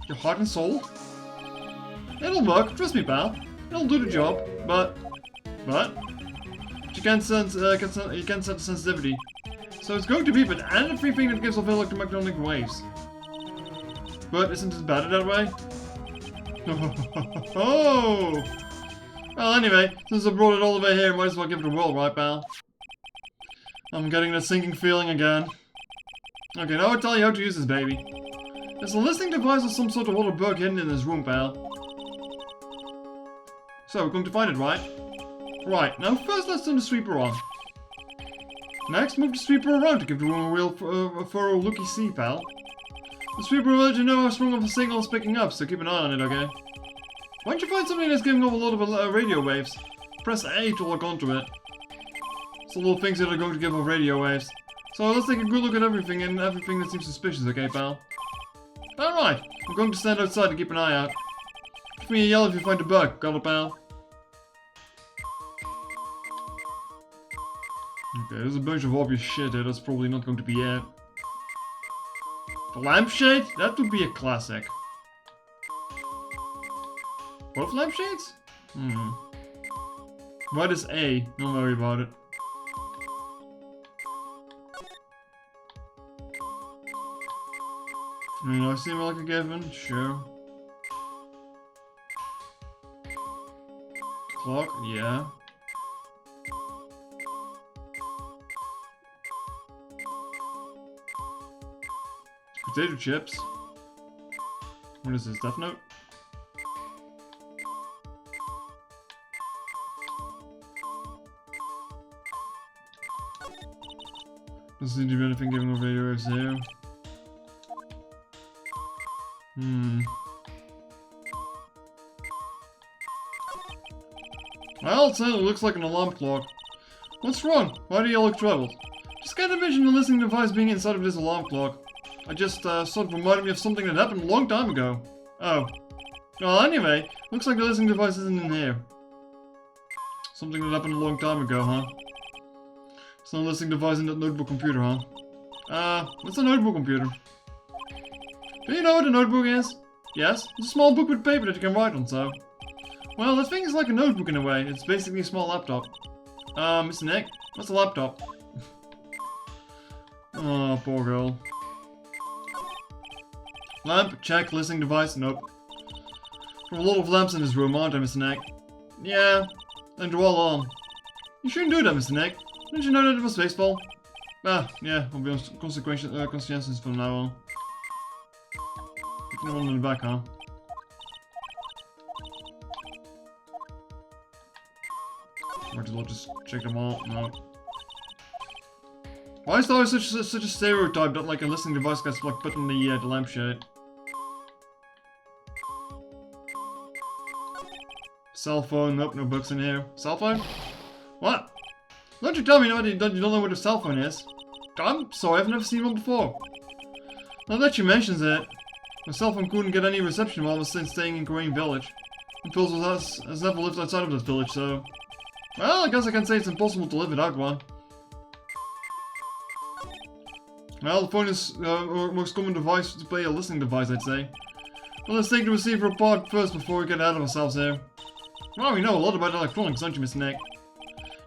Your heart and soul? It'll work, trust me, pal. It'll do the job, but you can't sense, you can't set the sensitivity. So it's going to beep at everything that gives off electromagnetic waves. But isn't it better that way? Oh! Well, anyway, since I brought it all the way here, might as well give it a whirl, right, pal? I'm getting that sinking feeling again. Okay, now I'll tell you how to use this baby. There's a listening device or some sort of other bug hidden in this room, pal. So, we're going to find it, right? Right, now first let's turn the sweeper on. Next, move the sweeper around to give the room a real thorough looky see, pal. The sweeper will let you know how strong of a signal is picking up, so keep an eye on it, okay? Once you find something that's giving off a lot of radio waves, press A to lock onto it. It's the little things that are going to give off radio waves. So let's take a good look at everything and everything that seems suspicious, okay, pal? Alright, I'm going to stand outside to keep an eye out. Give me a yell if you find a bug, got it, pal? Okay, there's a bunch of obvious shit here that's probably not going to be it. The lampshade? That would be a classic. Both lampshades? What is A? Don't worry about it. I seem like a given? Sure. Clock? Yeah. Potato chips. What is this? Death Note? Doesn't seem to be anything given over radiowaves here. Well, it certainly looks like an alarm clock. What's wrong? Why do you all look troubled? Just can't imagine the listening device being inside of this alarm clock. I just sort of reminded me of something that happened a long time ago. Oh. Well, anyway, looks like the listening device isn't in here. Something that happened a long time ago, huh? It's not a listening device in that notebook computer, huh? What's a notebook computer? Do you know what a notebook is? Yes? It's a small book with paper that you can write on, so. Well, that thing is like a notebook in a way. It's basically a small laptop. Mr. Nick, what's a laptop? Oh, poor girl. Lamp, check. Listening device, nope. There are a lot of lamps in this room, aren't there, Mr. Nick? Yeah, and they're all on. You shouldn't do that, Mr. Nick. Didn't you know that it was baseball? Ah, yeah, I'll be conscientious from now on. No one in the back, huh? Might as well just check them all. No. Why is there always such a stereotype that like a listening device gets like put in the lampshade? Cell phone. Nope, no books in here. Cell phone? What? Don't you tell me that you don't know what a cell phone is? I'm sorry, I've never seen one before. Now that you mentions it, my cell phone couldn't get any reception while I was staying in Korean Village. And Phil has never lived outside of this village, so... Well, I guess I can say it's impossible to live without one. Well, the phone is our most common device to play a listening device, I'd say. Well, let's take the receiver apart first before we get out of ourselves here. Well, we know a lot about electronics, don't you, Mr. Nick?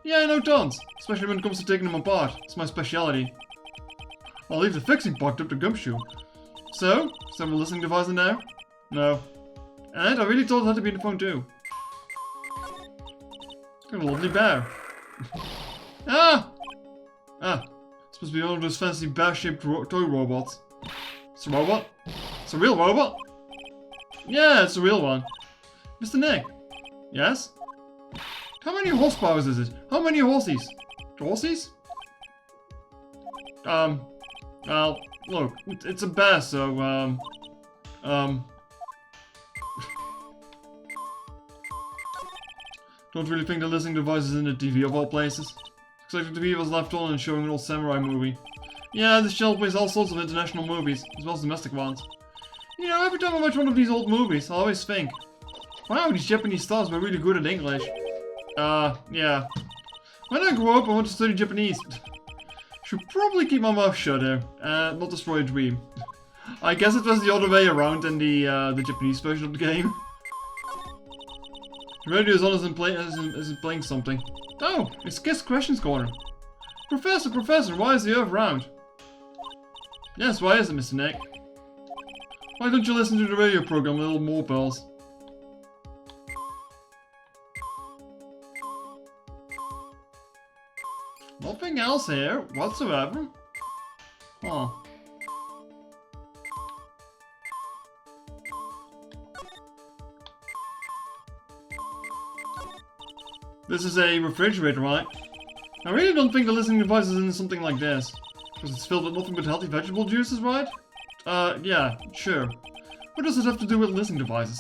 Yeah, I know tons, especially when it comes to taking them apart. It's my speciality. I'll leave the fixing part up to Gumshoe. So, is there a listening device in there? No. And I really thought it had to be in the phone too. Got a lovely bear. Ah! Ah. It's supposed to be one of those fancy bear-shaped toy robots. It's a robot? It's a real robot? Yeah, it's a real one. Mr. Nick? Yes? How many horsepower is it? How many horses? Horses? Well, look, it's a bear, so, don't really think the listening device is in the TV of all places. Looks like the TV was left on and showing an old samurai movie. Yeah, this channel plays all sorts of international movies, as well as domestic ones. You know, every time I watch one of these old movies, I always think, wow, these Japanese stars were really good at English. Yeah. When I grow up, I want to study Japanese. Should probably keep my mouth shut here, not destroy a dream. I guess it was the other way around in the Japanese version of the game. The radio is on isn't playing something. Oh, it's Kiss Questions Corner. Professor, why is the Earth round? Yes, why is it, Mr. Nick? Why don't you listen to the radio program, Little More Bells? Nothing else here, whatsoever. Huh. This is a refrigerator, right? I really don't think the listening device is in something like this. Because it's filled with nothing but healthy vegetable juices, right? Yeah, sure. What does it have to do with listening devices?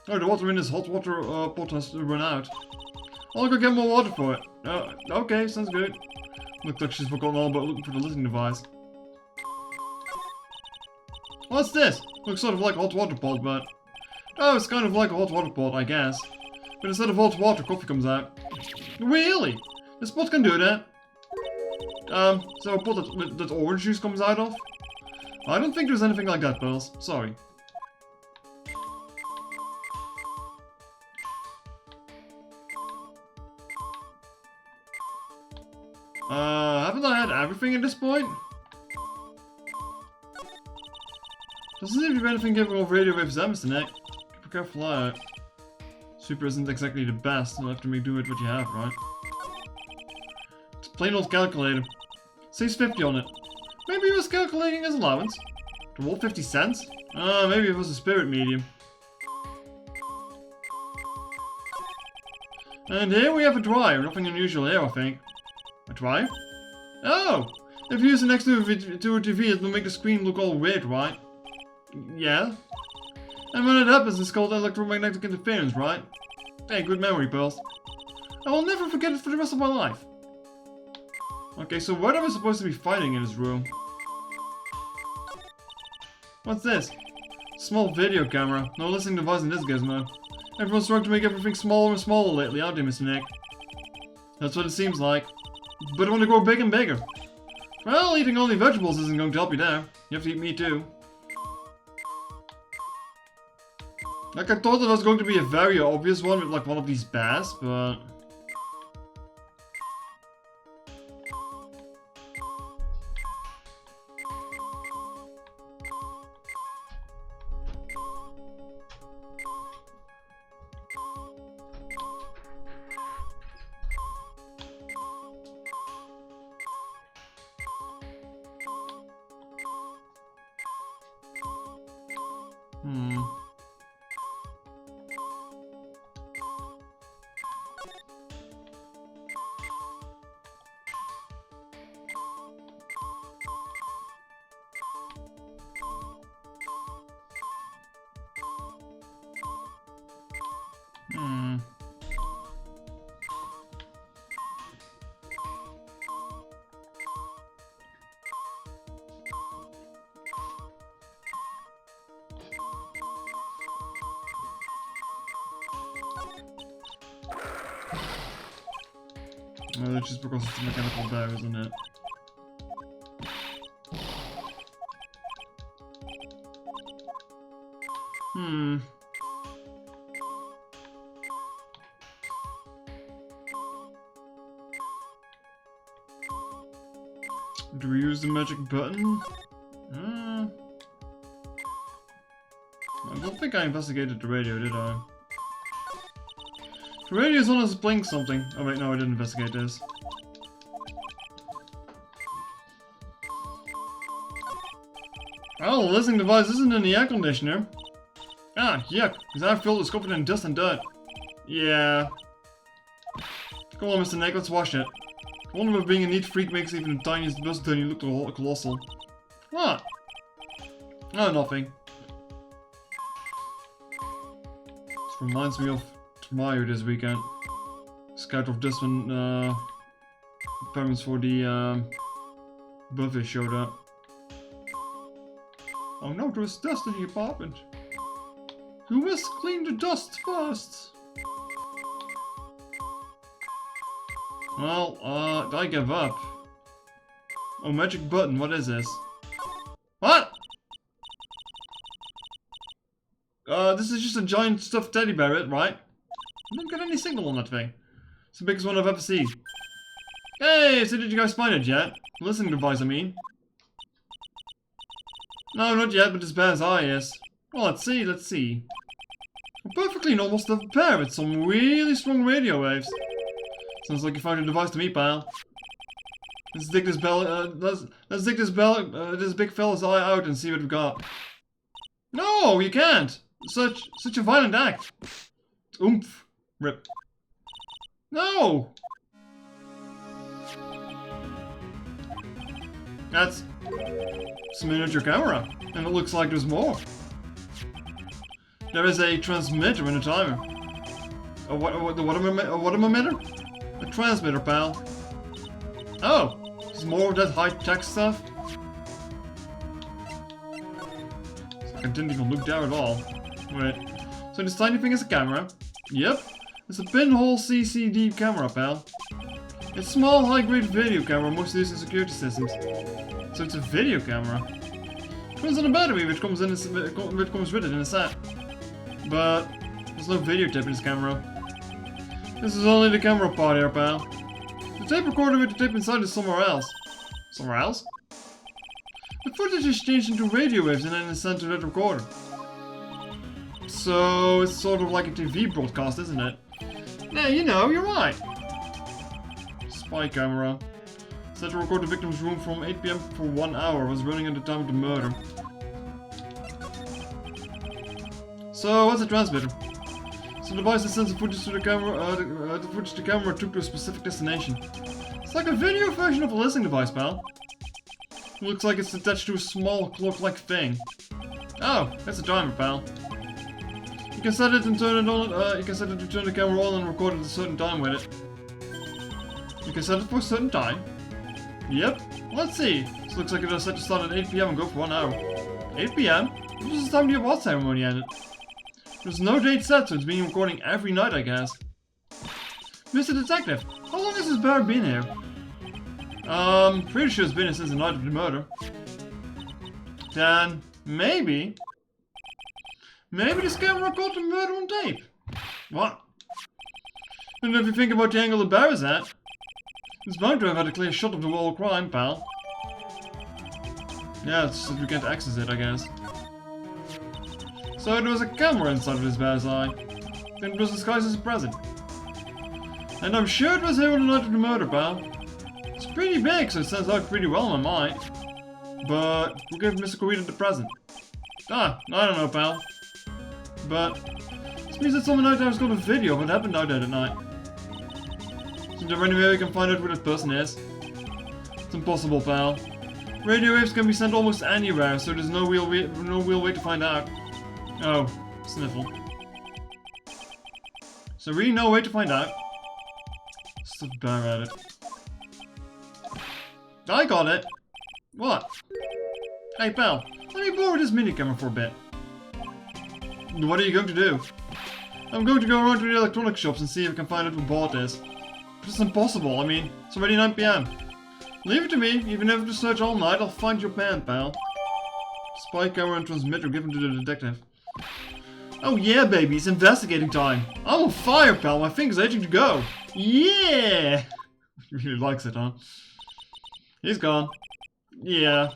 Oh, the water in this hot water pot has to run out. I'll go get more water for it. Okay, sounds good. Looks like she's forgotten all about looking for the listening device. What's this? Looks sort of like a hot water pot, but... Oh, it's kind of like a hot water pot, I guess. But instead of hot water, coffee comes out. Really? This pot can do that? So a pot that orange juice comes out of? I don't think there's anything like that, Pearls. Sorry. Haven't I had everything at this point? Doesn't seem to be anything capable of radio waves, Mr. Nick. Be careful out. Super isn't exactly the best, you'll have to make do with what you have, right? It's a plain old calculator. Says 50 on it. Maybe he was calculating his allowance. To roll 50 cents? Maybe it was a spirit medium. And here we have a dryer. Nothing unusual here, I think. A dryer? Oh! If you use it next to a TV, it will make the screen look all weird, right? Yeah? And when it happens, it's called electromagnetic interference, right? Hey, good memory, Pearls. I will never forget it for the rest of my life. Okay, so what am I supposed to be fighting in this room? What's this? Small video camera. No listening device in this gizmo. Everyone's trying to make everything smaller and smaller lately, aren't they, Mr. Nick? That's what it seems like. But I want to grow big and bigger. Well, eating only vegetables isn't going to help you there. You have to eat meat too. Like, I thought there was going to be a very obvious one with, like, one of these bears, but... That's just because it's a mechanical bear, isn't it? Do we use the magic button? I don't think I investigated the radio, did I? The radio's on us playing something. Oh wait, no, I didn't investigate this. Oh, the listening device isn't in the air conditioner. Ah, yuck. His air filter is covered in dust and dirt. Yeah. Come on, Mr. Nick, let's wash it. I wonder if being a neat freak makes even the tiniest dust bunny look colossal. What? Oh, nothing. This reminds me of Mario this weekend. Scared of this when parents for the buffet showed up. Oh no, there was dust in the apartment. Who must clean the dust first? Well, I give up. Oh, magic button, what is this? What? This is just a giant stuffed teddy bear, right? I don't get any signal on that thing. It's the biggest one I've ever seen. Hey, so did you guys find it yet? Listening device, I mean. No, not yet, but this bear's eye is. Well, let's see. A perfectly normal stuffed bear with some really strong radio waves. Sounds like you found a device to me, pal. Let's dig this this big fella's eye out and see what we've got. No, you can't! Such a violent act. Oomph. Rip. No! That's a miniature camera, and it looks like there's more. There is a transmitter and a timer. What am I emitter? A transmitter, pal. Oh, there's more of that high-tech stuff. I didn't even look there at all. Wait, so this tiny thing is a camera. Yep, it's a pinhole CCD camera, pal. It's a small, high-grade video camera, mostly used in security systems. So it's a video camera. It comes on a battery, which comes with it in a set. But there's no videotape in this camera. This is only the camera part here, pal. The tape recorder with the tape inside is somewhere else. Somewhere else? The footage is changed into radio waves and then is sent to that recorder. So it's sort of like a TV broadcast, isn't it? Yeah, you know, you're right. Spy camera. Set to record the victim's room from 8 PM for 1 hour. Was running at the time of the murder. So what's a transmitter? So the device that sends the footage to the camera. The footage the camera took to a specific destination. It's like a video version of a listening device, pal. It looks like it's attached to a small clock-like thing. Oh, that's a timer, pal. You can set it and turn it on. You can set it to turn the camera on and record at a certain time with it. You can set it for a certain time. Yep. Let's see. This looks like it was set to start at 8 PM and go for 1 hour. 8 PM? This is the time the award ceremony ended. There's no date set, so it's been recording every night, I guess. Mr. Detective, how long has this bear been here? Pretty sure it's been here since the night of the murder. Then, maybe this camera caught the murder on tape. What? And if you think about the angle the bear is at, it's bound to have had a clear shot of the whole crime, pal. Yeah, it's just that we can't access it, I guess. So there was a camera inside of this bear's eye, and it was disguised as a present. And I'm sure it was here on the night of the murder, pal. It's pretty big, so it stands out pretty well in my mind. But who gave Mr. Corita the present? Ah, I don't know, pal. But this means that some night time's got a video of what happened out there that night. Is there any way we can find out who that person is? It's impossible, pal. Radio waves can be sent almost anywhere, so there's no real way to find out. Oh, sniffle. So really no way to find out. Stuff bear at it. I got it! What? Hey pal, let me borrow this mini camera for a bit. What are you going to do? I'm going to go around to the electronic shops and see if I can find out who bought this. But it's impossible, I mean, it's already 9 PM. Leave it to me, even if I have to search all night, I'll find your pen, pal. Spy camera and transmitter given to the detective. Oh yeah, baby, it's investigating time. I'm on fire, pal, my finger's itching to go. Yeah! He really likes it, huh? He's gone. Yeah.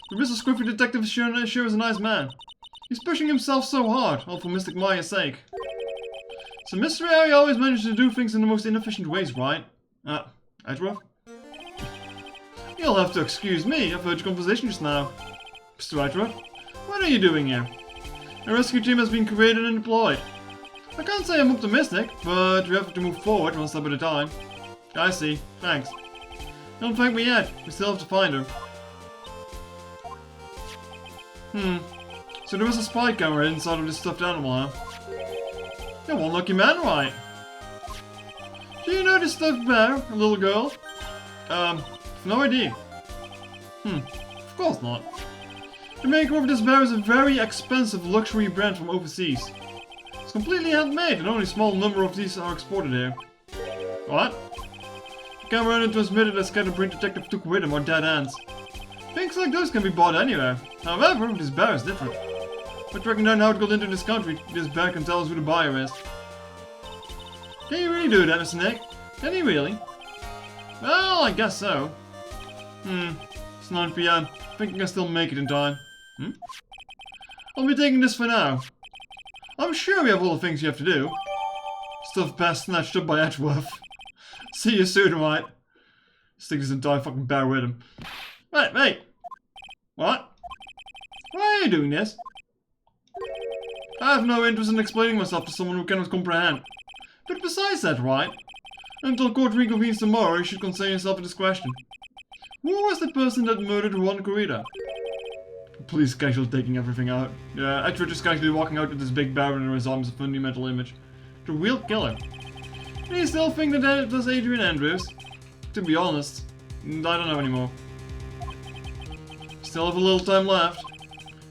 The Mr. Squiffy detective sure is a nice man. He's pushing himself so hard, all for Mystic Maya's sake. It's a mystery how he always manages to do things in the most inefficient ways, right? Edgeworth? You'll have to excuse me, I've heard your conversation just now. Mr. Edgeworth, what are you doing here? A rescue team has been created and deployed. I can't say I'm optimistic, but we have to move forward one step at a time. I see, thanks. Don't thank me yet, we still have to find her. So there was a spy camera inside of this stuffed animal, huh? You're one lucky man, right? Do you know this stuffed bear, a little girl? No idea. Of course not. The maker of this bear is a very expensive luxury brand from overseas. It's completely handmade and only a small number of these are exported here. What? The camera and transmitter that Scatterbrain Detective took with him are dead ends. Things like those can be bought anywhere. However, this bear is different. By tracking down how it got into this country, this bear can tell us who the buyer is. Can you really do that, Mr. Nick? Can you really? Well, I guess so. It's 9 PM. I think I can still make it in time. I'll be taking this for now. I'm sure we have all the things you have to do. Stuff best snatched up by Edgeworth. See you soon, right? Stick this entire fucking bear with him. Wait. What? Why are you doing this? I have no interest in explaining myself to someone who cannot comprehend. But besides that, right? Until court reconvenes tomorrow, you should concern yourself with this question. Who was the person that murdered Juan Corrida? Police casually taking everything out. Yeah, Edward is casually walking out with this big bear under his arm as a fundamental image. The real killer. Do you still think that it was Adrian Andrews? To be honest, I don't know anymore. Still have a little time left.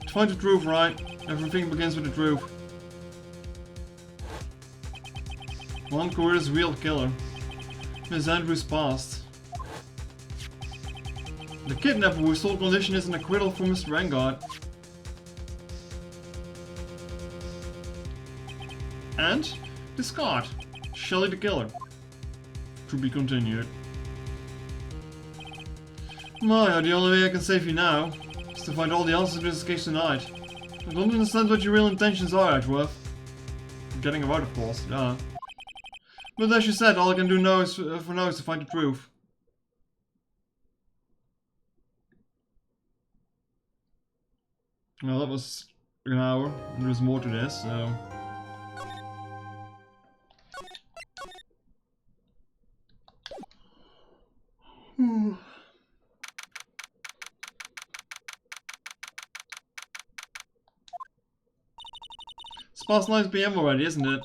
To find the truth, right? Everything begins with the truth. Juan Corrida's real killer. Miss Andrews passed. The kidnapper whose sole condition is an acquittal for Mr. Vanguard. And discard Shelley the killer. To be continued. My, the only way I can save you now is to find all the answers to this case tonight. I don't understand what your real intentions are, Edgeworth. Getting her out, of course, yeah. But as you said, all I can do now is, for now is to find the truth. Well, that was an hour, and there's more to this, so... It's past 9 PM already, isn't it?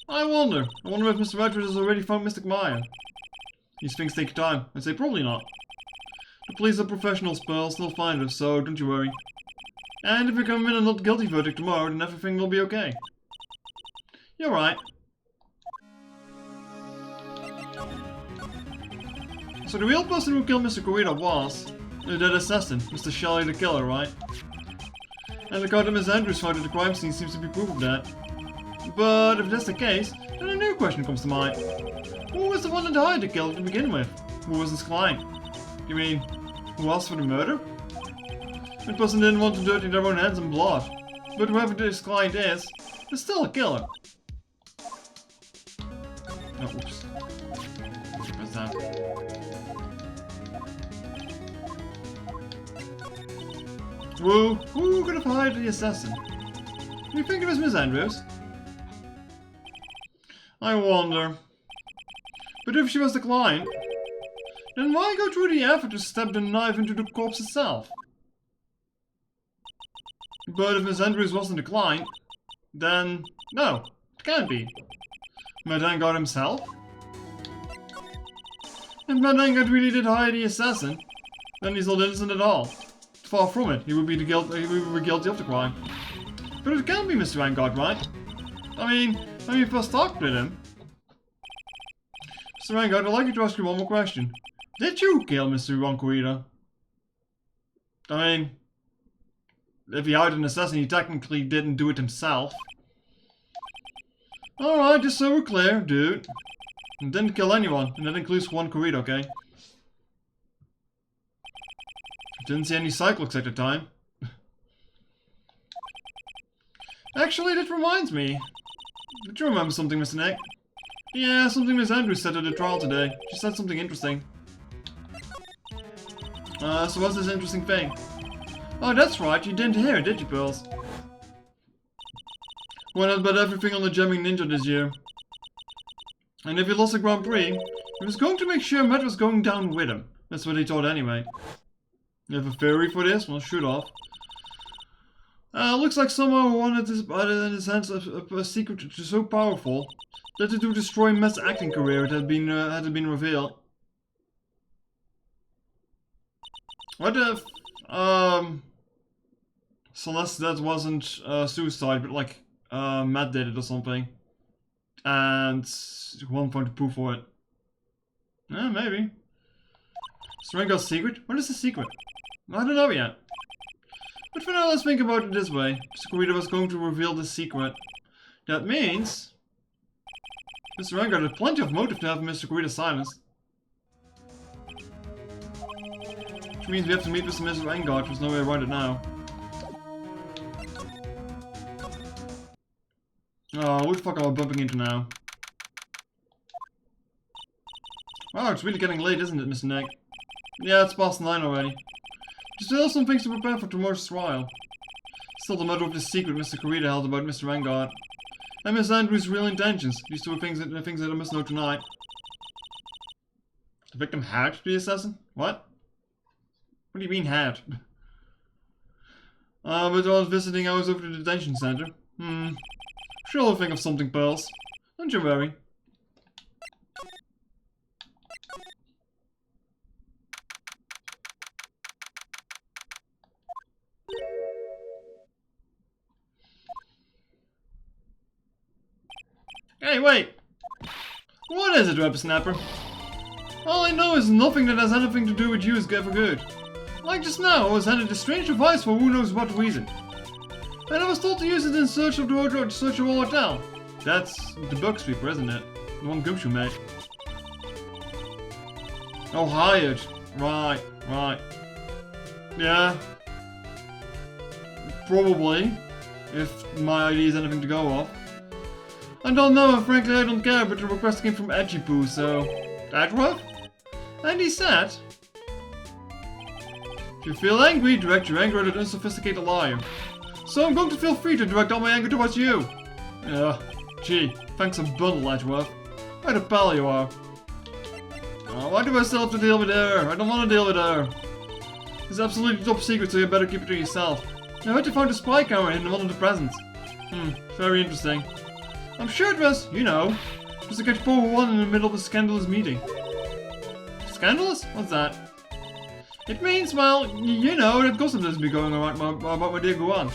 I wonder if Mr. Wright has already found Mystic Maya. These things take time. I'd say probably not. The police are professionals, Pearl, they'll find her, so don't you worry. And if we come in a not guilty verdict tomorrow, then everything will be okay. You're right. So the real person who killed Mr. Corrida was that assassin, Mr. Shelley the killer, right? And the card that Miss Andrews found at the crime scene seems to be proof of that. But if that's the case, then a new question comes to mind. Who was the one that hired the killer to begin with? Who was his client? You mean, who asked for the murder? The person didn't want to dirty their own hands in blood. But whoever this client is still a killer. Oh, oops. What's that? Who could have hired the assassin? Do you think it was Miss Andrews? I wonder. But if she was the client, then why go through the effort to stab the knife into the corpse itself? But if Miss Andrews wasn't the client, then no, it can't be. Matt Vanguard himself? If Matt Vanguard really did hire the assassin, then he's not innocent at all. Far from it, he would be guilty of the crime. But it can't be Mr. Vanguard, right? I mean, when you first talked with him. Mr. Vanguard, I'd like you to ask you one more question. Did you kill Mr. Corrida? I mean, if he hired an assassin, he technically didn't do it himself. Alright, just so we're clear, dude. He didn't kill anyone, and that includes Juan Corrida, okay? Didn't see any cyclics at the time. Actually, that reminds me. Did you remember something, Mr. Nick? Yeah, something Miss Andrews said at the trial today. She said something interesting. So what's this interesting thing? Oh, that's right, you didn't hear it, did you, Pearls? Went out about everything on the Jamming Ninja this year. And if he lost the Grand Prix, he was going to make sure Matt was going down with him. That's what he thought anyway. You have a theory for this? Well, shoot off. Looks like someone wanted this in his hands a secret so powerful that it would destroy Matt's acting career had it been revealed. What if Celeste that wasn't suicide, but like Matt did it or something, and one found the proof for it? Yeah, maybe. Stranger's secret? What is the secret? I don't know yet. But for now, let's think about it this way. Mr. Corrida was going to reveal the secret. That means Mr. Vanguard had plenty of motive to have Mr. Corrida silenced. Which means we have to meet with Mr. Vanguard. There's no way around it now. Oh, what the fuck am I bumping into now? Wow, it's really getting late, isn't it, Mr. Nick? Yeah, it's past 9 already. There's still some things to prepare for tomorrow's trial. Still the matter of the secret Mr. Corrida held about Mr. Vanguard. And Miss Andrews' real intentions. These two are things that I must know tonight. The victim had the assassin? What? What do you mean had? But while I was visiting, I was over to the detention center. Sure I'll think of something, Pearls. Don't you worry. Hey, wait! What is it, whippersnapper? All I know is nothing that has anything to do with you is good for good. Like just now, I was handed a strange device for who knows what reason. And I was told to use it in search of the hotel. That's the bug sweeper, isn't it? The one Gumshoe made. Oh, hired. Right. Yeah. Probably. If my ID is anything to go off. I don't know, and frankly I don't care, but the request came from Edgy Poo, so... That rough? And he said... If you feel angry, direct your anger at an unsophisticated liar. So I'm going to feel free to direct all my anger towards you. Gee, thanks a bundle, Edgeworth. What a pal you are. Oh, why do I still have to deal with her? I don't want to deal with her. It's absolutely top secret, so you better keep it to yourself. I heard you found a spy camera in one of the presents. Very interesting. I'm sure it was, you know, just to catch poor one in the middle of a scandalous meeting. Scandalous? What's that? It means, well, you know, that gossip doesn't be going around about my dear Guan.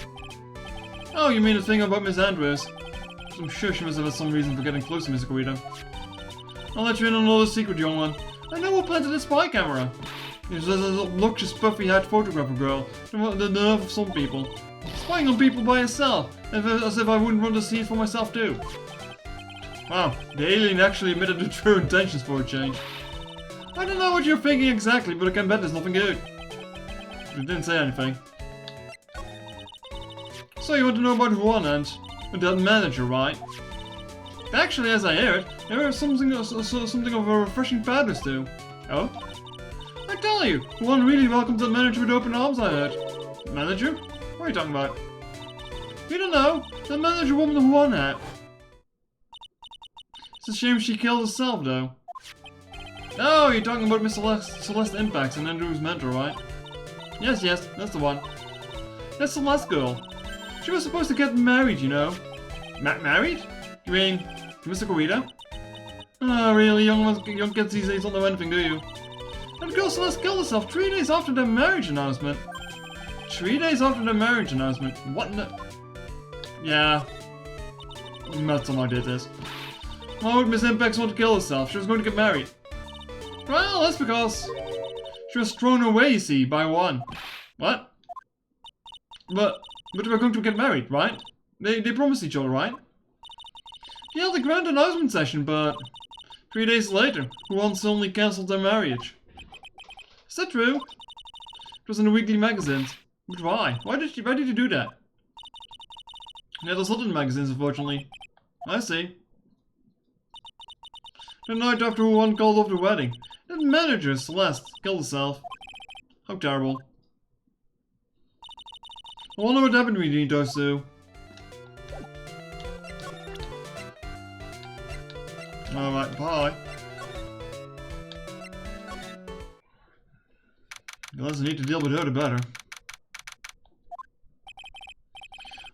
Oh, you mean the thing about Miss Andrews? I'm sure she must have had some reason for getting close to Miss Guido. I'll let you in on another secret, young one. I know who planted a spy camera. It's just an obnoxious, puffy-haired photographer girl. The nerve of some people. Spying on people by herself, as if I wouldn't want to see it for myself too. Wow, the alien actually admitted the true intentions for a change. I don't know what you're thinking exactly, but I can bet there's nothing good. It didn't say anything. So you want to know about Juan and that manager, right? Actually, as I hear it, there is something of a refreshing pattern too. Oh? I tell you, Juan really welcomes that manager with open arms, I heard. Manager? What are you talking about? You don't know, that manager woman who Juan had. It's a shame she killed herself, though. Oh, you're talking about Miss Celeste Impacts and Andrew's mentor, right? Yes, that's the one. That's Celeste girl. She was supposed to get married, you know. Married? You mean to Mr. Guido? Oh, really? Young kids these days don't know anything, do you? That girl Celeste killed herself 3 days after their marriage announcement. 3 days after their marriage announcement? What in the... Yeah. That's some idea this. Why would Miss Impacts want to kill herself? She was going to get married. Well, that's because she was thrown away, you see, by one. What? But they were going to get married, right? They promised each other, right? They held a grand announcement session, but 3 days later, Juan suddenly cancelled their marriage. Is that true? It was in the weekly magazines. But why? Why did you do that? Yeah, there's not in the magazines, unfortunately. I see. The night after Juan called off the wedding, that manager, Celeste, killed herself. How terrible. I wonder what happened between those two. Alright, bye. The less I need to deal with her, the better.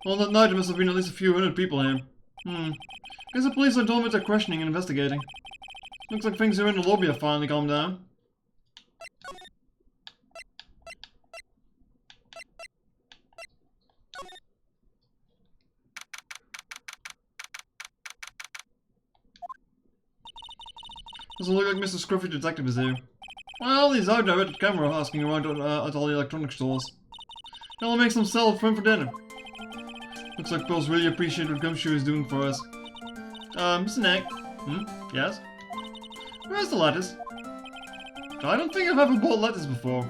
Well, that night there must have been at least a few hundred people here. Guess the police are done with their questioning and investigating. Looks like things here in the lobby have finally calmed down. Doesn't look like Mr. Scruffy Detective is here. Well, he's out there at the camera asking around at all the electronic stores. He'll make some salad for him for dinner. Looks like Pearls really appreciate what Gumshoe is doing for us. Mr. Neck? Yes? Where's the lettuce? I don't think I've ever bought lettuce before.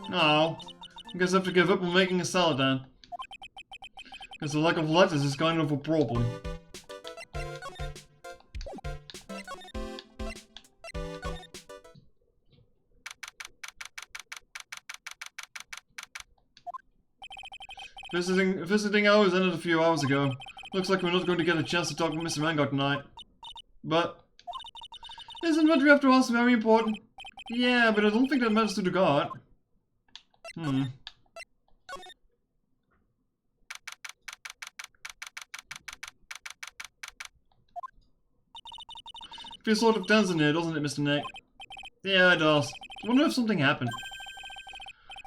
No. I guess I have to give up on making a salad then. Because the lack of lettuce is kind of a problem. Visiting hours ended a few hours ago. Looks like we're not going to get a chance to talk with Mr. Vanguard tonight. But... isn't what we have to ask very important? Yeah, but I don't think that matters to the guard. Feels sort of tense in here, doesn't it, Mr. Nick? Yeah, it does. I wonder if something happened.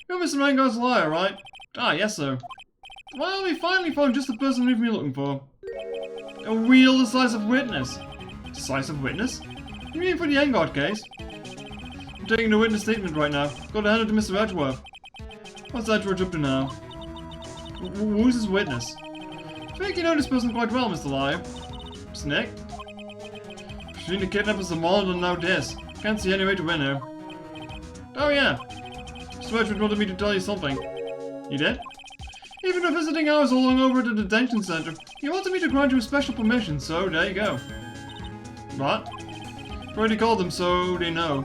You're Mr. Vanguard's liar, right? Ah, yes, sir. Well, we finally found just the person we've been looking for. A real decisive witness. Decisive witness? You mean for the Engard case? I'm taking the witness statement right now. Gotta hand it to Mr. Edgeworth. What's Edgeworth up to now? Who's his witness? I think you know this person quite well, Mr. Liar. Snake? Between the kidnappers, the mall, and now this. Can't see any way to win here. Oh yeah. Mr. Edgeworth wanted me to tell you something. You did? Even though visiting hours are long over at the detention center, he wanted me to grant you a special permission, so there you go. What? I've already called them, so they know.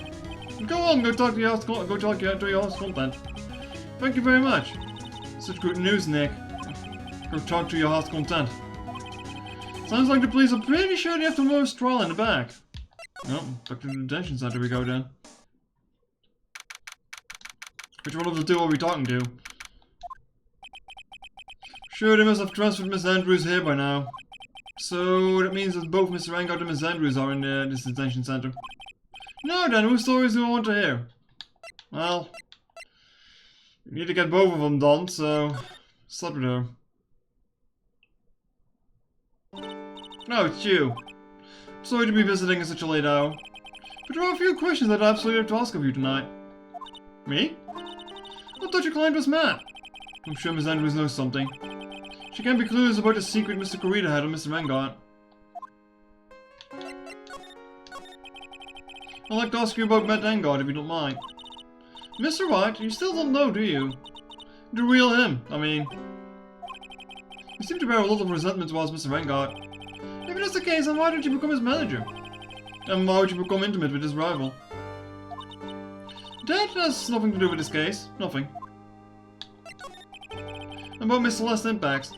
Go on, go talk to your house content. Thank you very much. Such good news, Nick. Go talk to your house content. Sounds like the police are pretty sure they have tomorrow's trial in the back. Oh, back to the detention center we go then. Which one of the two are we talking to? Sure, they must have transferred Miss Andrews here by now. So that means that both Mr. Engard and Miss Andrews are in this detention center. Now then, whose stories do I want to hear? Well, we need to get both of them done, so start with her. Oh, it's you. Sorry to be visiting at such a late hour, but there are a few questions that I absolutely have to ask of you tonight. Me? I thought your client was Matt. I'm sure Miss Andrews knows something. She can't be clueless about the secret Mr. Corita had on Mr. Engard. I'd like to ask you about Matt Engard, if you don't mind. Mr. Wright, you still don't know, do you? The real him, I mean. You seem to bear a lot of resentment towards Mr. Engard. If that's the case, then why don't you become his manager? And why would you become intimate with his rival? That has nothing to do with this case. Nothing. About Miss Celeste Impacts.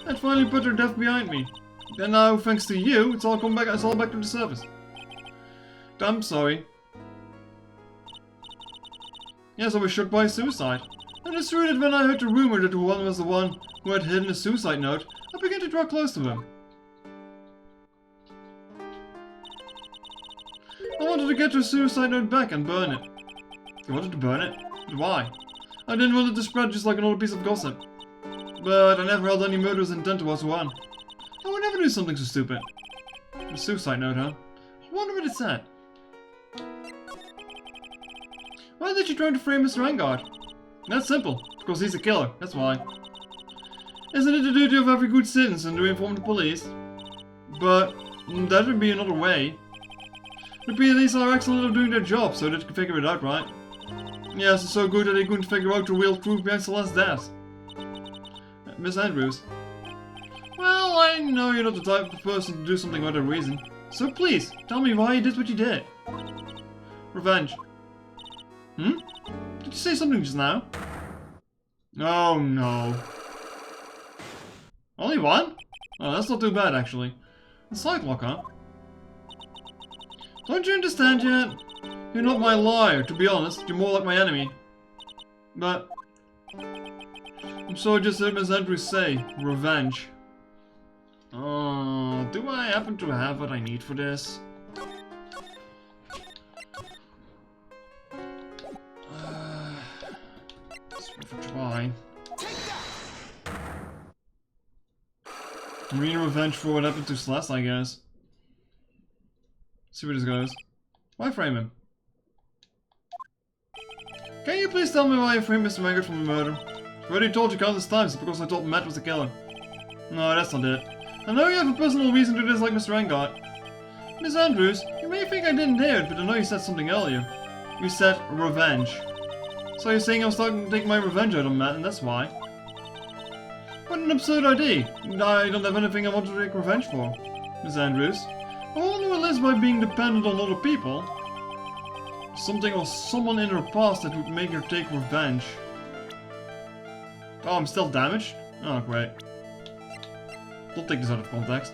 I'd finally put her death behind me. And now, thanks to you, it's all back to the surface. I'm sorry. Yes, I was shocked by suicide. And it's true that when I heard the rumor that one was the one who had hidden a suicide note, I began to draw close to him. I wanted to get her suicide note back and burn it. You wanted to burn it? But why? I didn't want it to spread just like another piece of gossip. But I never held any murderous intent towards one. I would never do something so stupid. A suicide note, huh? I wonder what it said. Why did you try to frame Mr. Engard? That's simple. Because he's a killer, that's why. Isn't it the duty of every good citizen to inform the police? But that would be another way. The police are excellent at doing their job, so they can figure it out, right? Yes, it's so good that they couldn't figure out the real truth behind Celeste's death. Miss Andrews. Well, I know you're not the type of person to do something without a reason. So please, tell me why you did what you did. Revenge. Hmm? Did you say something just now? Oh no. Only one? Oh, that's not too bad actually. A Cyclock, huh? Don't you understand yet? You're not my liar, to be honest. You're more like my enemy. But I'm so just heard Miss Andrews say, revenge. Oh, do I happen to have what I need for this? It's worth a try. I mean, revenge for what happened to Celeste, I guess. See where this goes. Why frame him? Can you please tell me why you framed Mr. Engard from the murder? I've already told you countless times because I thought Matt was the killer. No, that's not it. I know you have a personal reason to dislike Mr. Engard. Miss Andrews, you may think I didn't hear it, but I know you said something earlier. You said revenge. So you're saying I'm starting to take my revenge out on Matt, and that's why? What an absurd idea. I don't have anything I want to take revenge for. Miss Andrews, I wonder what lives by being dependent on other people. Something or someone in her past that would make her take revenge. Oh, I'm still damaged? Oh, great. Don't take this out of context.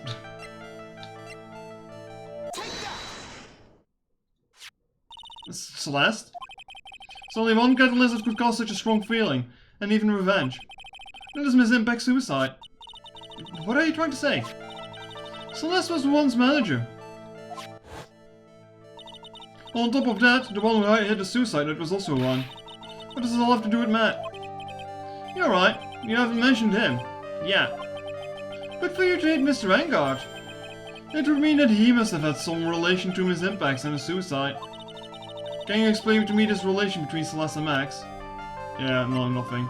Celeste? There's only one catalyst that could cause such a strong feeling, and even revenge. That is Miss Impact's suicide. What are you trying to say? Celeste was the one's manager. On top of that, the one who hid the suicide note was also one. What does this all have to do with Matt? You're right, you haven't mentioned him. Yeah. But for you to hate Mr. Engard. It would mean that he must have had some relation to Miss Impacts and his suicide. Can you explain to me this relation between Celeste and Max? Yeah, no, nothing.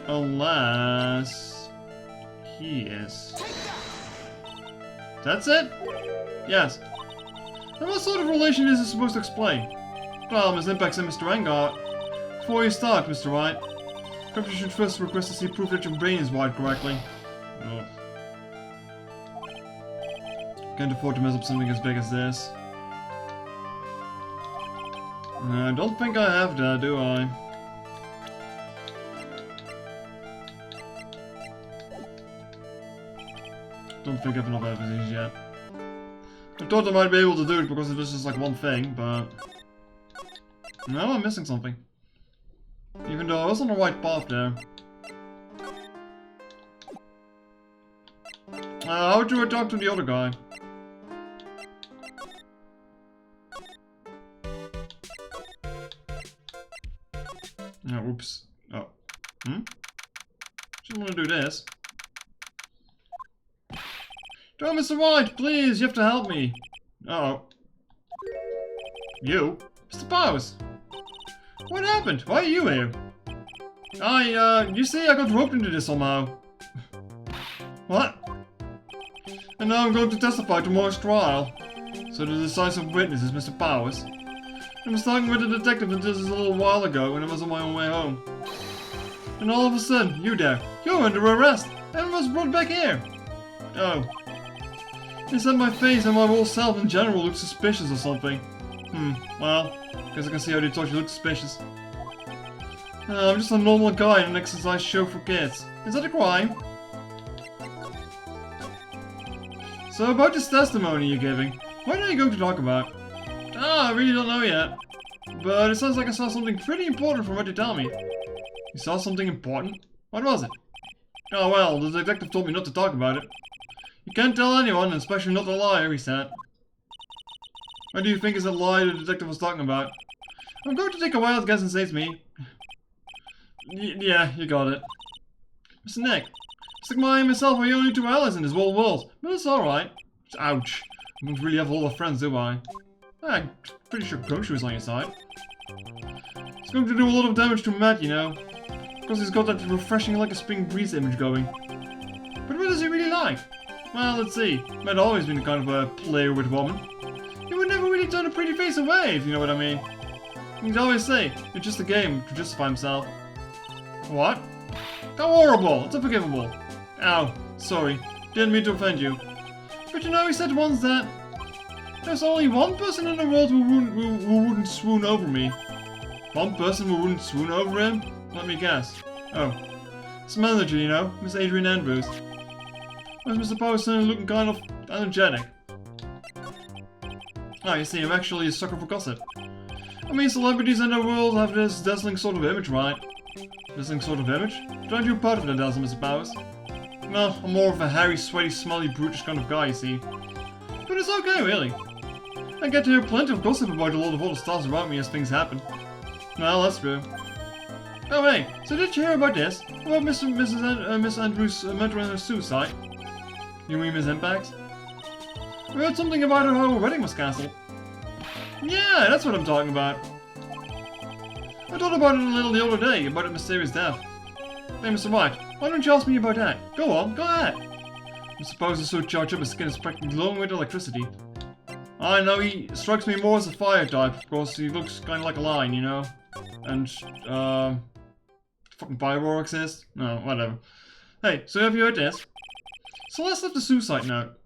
Alas, he is. That's it? Yes. And what sort of relation is it supposed to explain? Well, Miss Impacts and Mr. Engard. Before you start, Mr. Wright, perhaps you should first request to see proof that your brain is wired correctly. Oh. Can't afford to mess up something as big as this. I don't think I have that, do I? Don't think I have enough evidence yet. I thought I might be able to do it because this is like one thing, but... No, I'm missing something. Even though I was on the right path there. How do I talk to the other guy? Oh, oops. Oh. Just want to do this. Don't, Mr. Wright, please, you have to help me. Uh-oh. You? Mr. Powers? What happened? Why are you here? You see, I got roped into this somehow. What? And now I'm going to testify tomorrow's trial. So the decisive witness is Mr. Powers. I was talking with the detective that this is a little while ago when I was on my own way home. And all of a sudden, you're under arrest, and was brought back here. Oh. They said my face and my whole self in general looked suspicious or something. Well, guess I can see how they thought you looked suspicious. I'm just a normal guy in an exercise show for kids. Is that a crime? So about this testimony you're giving, what are you going to talk about? I really don't know yet. But it sounds like I saw something pretty important from what you tell me. You saw something important? What was it? Oh well, the detective told me not to talk about it. You can't tell anyone, especially not a liar, he said. What do you think is that lie the detective was talking about? I'm going to take a wild guess and say it's me. Yeah, you got it. Mr. Nick, it's like I and myself are the only two allies in this whole world, but it's alright. Ouch. I don't really have a lot of friends, do I? I'm pretty sure Gumshoe is on your side. He's going to do a lot of damage to Matt, you know. Because he's got that refreshing like a spring breeze image going. But what does he really like? Well, let's see. Matt always been kind of a player with women. He would never really turn a pretty face away, if you know what I mean. He'd always say, it's just a game to justify himself. What? How horrible! It's unforgivable. Ow, sorry. Didn't mean to offend you. But you know, he said once that there's only one person in the world who wouldn't swoon over me. One person who wouldn't swoon over him? Let me guess. Oh. It's manager, you know, Miss Adrian Andrews. Where's Mr. Powers looking kind of energetic? You see, I'm actually a sucker for gossip. I mean, celebrities in the world have this dazzling sort of image, right? Dazzling sort of image? Aren't you part of the dazzle, Mr. Powers? No, I'm more of a hairy, sweaty, smelly, brutish kind of guy, you see. But it's okay, really. I get to hear plenty of gossip about a lot of other stars around me as things happen. Well, that's true. Oh hey, so did you hear about this? About Miss Andrews' mentor and her suicide? You mean Miss Impacts? We heard something about how her wedding was cancelled. Yeah, that's what I'm talking about. I thought about it a little the other day, about her mysterious death. Hey, Mr. Wright, why don't you ask me about that? Go on, go ahead. I suppose he's so charged up his skin is practically glowing with electricity. I know, he strikes me more as a fire type, because he looks kind of like a lion, you know? And, fucking fireworks exist? No, whatever. Hey, so have you heard this? Celeste left a suicide note.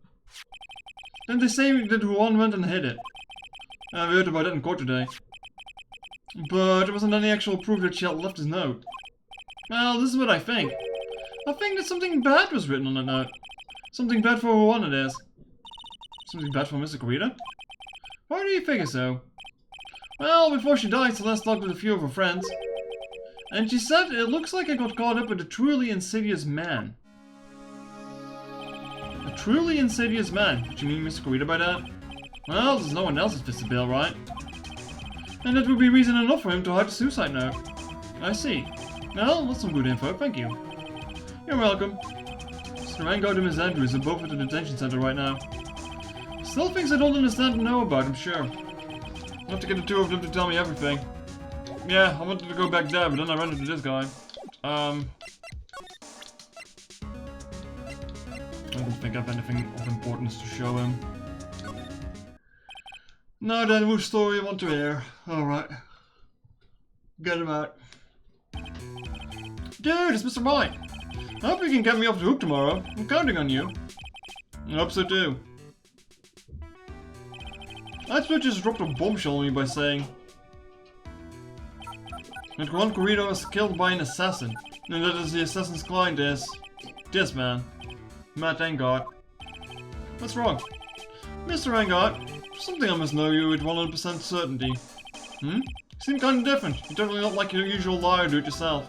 Then they say that Juan went and hid it. We heard about it in court today. But there wasn't any actual proof that she had left his note. Well, this is what I think. I think that something bad was written on that note. Something bad for Juan it is. Something bad for Mr. Corita? Why do you figure so? Well, before she died, Celeste talked with a few of her friends. And she said it looks like I got caught up with a truly insidious man. A truly insidious man? What do you mean, Mr. Corita, by that? Well, there's no one else that fits the bill, right? And that would be reason enough for him to hide the suicide note. I see. Well, that's some good info, thank you. You're welcome. Mr. Vanguard and Miss Andrews are both at the detention center right now. Still things I don't understand and know about, I'm sure. I'll have to get the two of them to tell me everything. Yeah, I wanted to go back there, but then I ran into this guy. I don't think I have anything of importance to show him. Now then, whose story you want to hear? Alright. Get him out. Dude, it's Mr. Wright. I hope you can get me off the hook tomorrow. I'm counting on you. I hope so too. I suppose just dropped a bombshell on me by saying that Juan Corrido was killed by an assassin, and that is the assassin's client is this man, Matt Engard. What's wrong? Mr. Engard, something I must know you with 100% certainty. You seem kinda different. You're totally not like your usual liar dude yourself.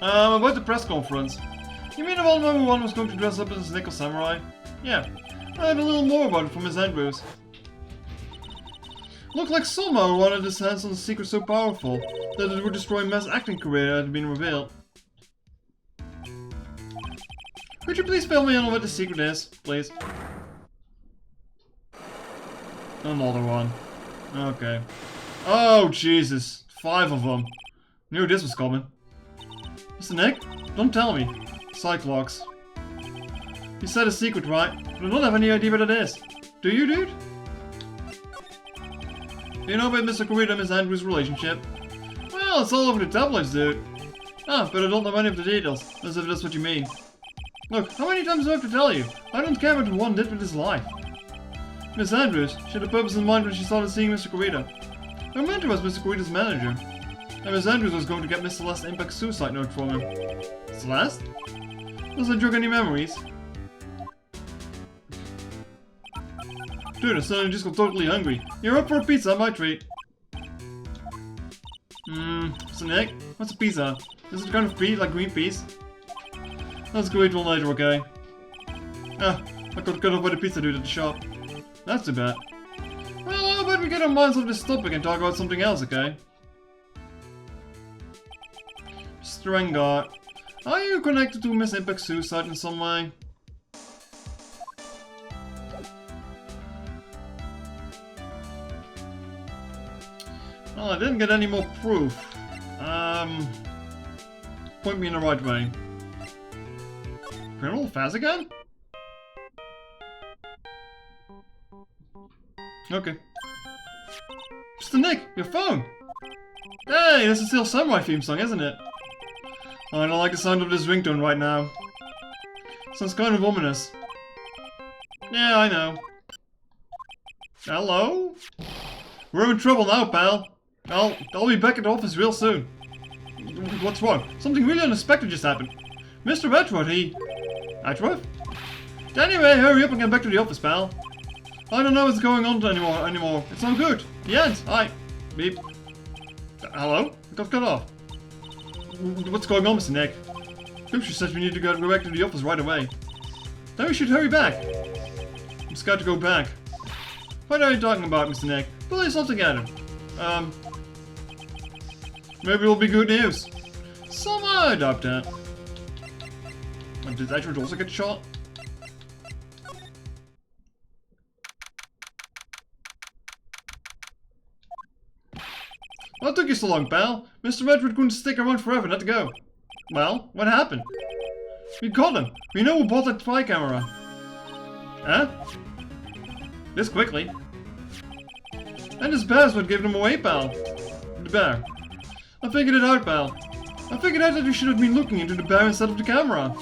About the press conference. You mean the one where one was going to dress up as a Nickel Samurai? Yeah. I heard a little more about it from Miss Andrews. Looked like somehow one of his hands on the secret so powerful that it would destroy Matt's acting career had been revealed. Could you please fill me in on what the secret is, please? Another one. Okay. Oh, Jesus. 5 of them. Knew this was coming. Mr. Nick? Don't tell me. Cyclops. You said a secret, right? But I don't have any idea what it is. Do you, dude? Do you know about Mr. Corrido and Miss Andrews' relationship? Well, it's all over the tabloids, dude. Ah, but I don't know any of the details, as if that's what you mean. Look, how many times do I have to tell you? I don't care what one did with his life. Miss Andrews, she had a purpose in mind when she started seeing Mr. Corrido. Her mentor was Mr. Corrido's manager. And Miss Andrews was going to get Miss Celeste's impact suicide note from him. Celeste? Does that jog any memories? Dude, I suddenly just got totally hungry. You're up for a pizza, my treat. Mr. Nick? What's a pizza? Is it kind of pea, like green peas? Let's go eat one later, okay? Ah, I got cut off by the pizza dude at the shop. That's too bad. Well, how about we get our minds off this topic and talk about something else, okay? Strengard, are you connected to Miss Impact's suicide in some way? Well, I didn't get any more proof. Point me in the right way. Criminal Faz again? Okay. Mr. Nick, your phone! Hey, this is still Samurai theme song, isn't it? I don't like the sound of this ringtone right now. Sounds kind of ominous. Yeah, I know. Hello? We're in trouble now, pal. I'll be back at the office real soon. What's wrong? Something really unexpected just happened. Mr. Edgeworth, Edgeworth? Anyway, hurry up and get back to the office, pal. I don't know what's going on anymore. It's no good. The end. Hi. Beep. Hello? I got cut off. What's going on, Mr. Nick? Poochie says we need to go back to the office right away. Then we should hurry back. I'm scared to go back. What are you talking about, Mr. Nick? Pull yourself together. Maybe it'll be good news. Somehow I doubt that. Did Edgeworth also get shot? What took you so long, pal? Mr. Edgeworth couldn't stick around forever, had to go. Well, what happened? We caught him. We know who bought that spy camera. Huh? This quickly. And this bear's what gave them away, pal. The bear. I figured it out, pal. I figured out that we should have been looking into the bear instead of the camera.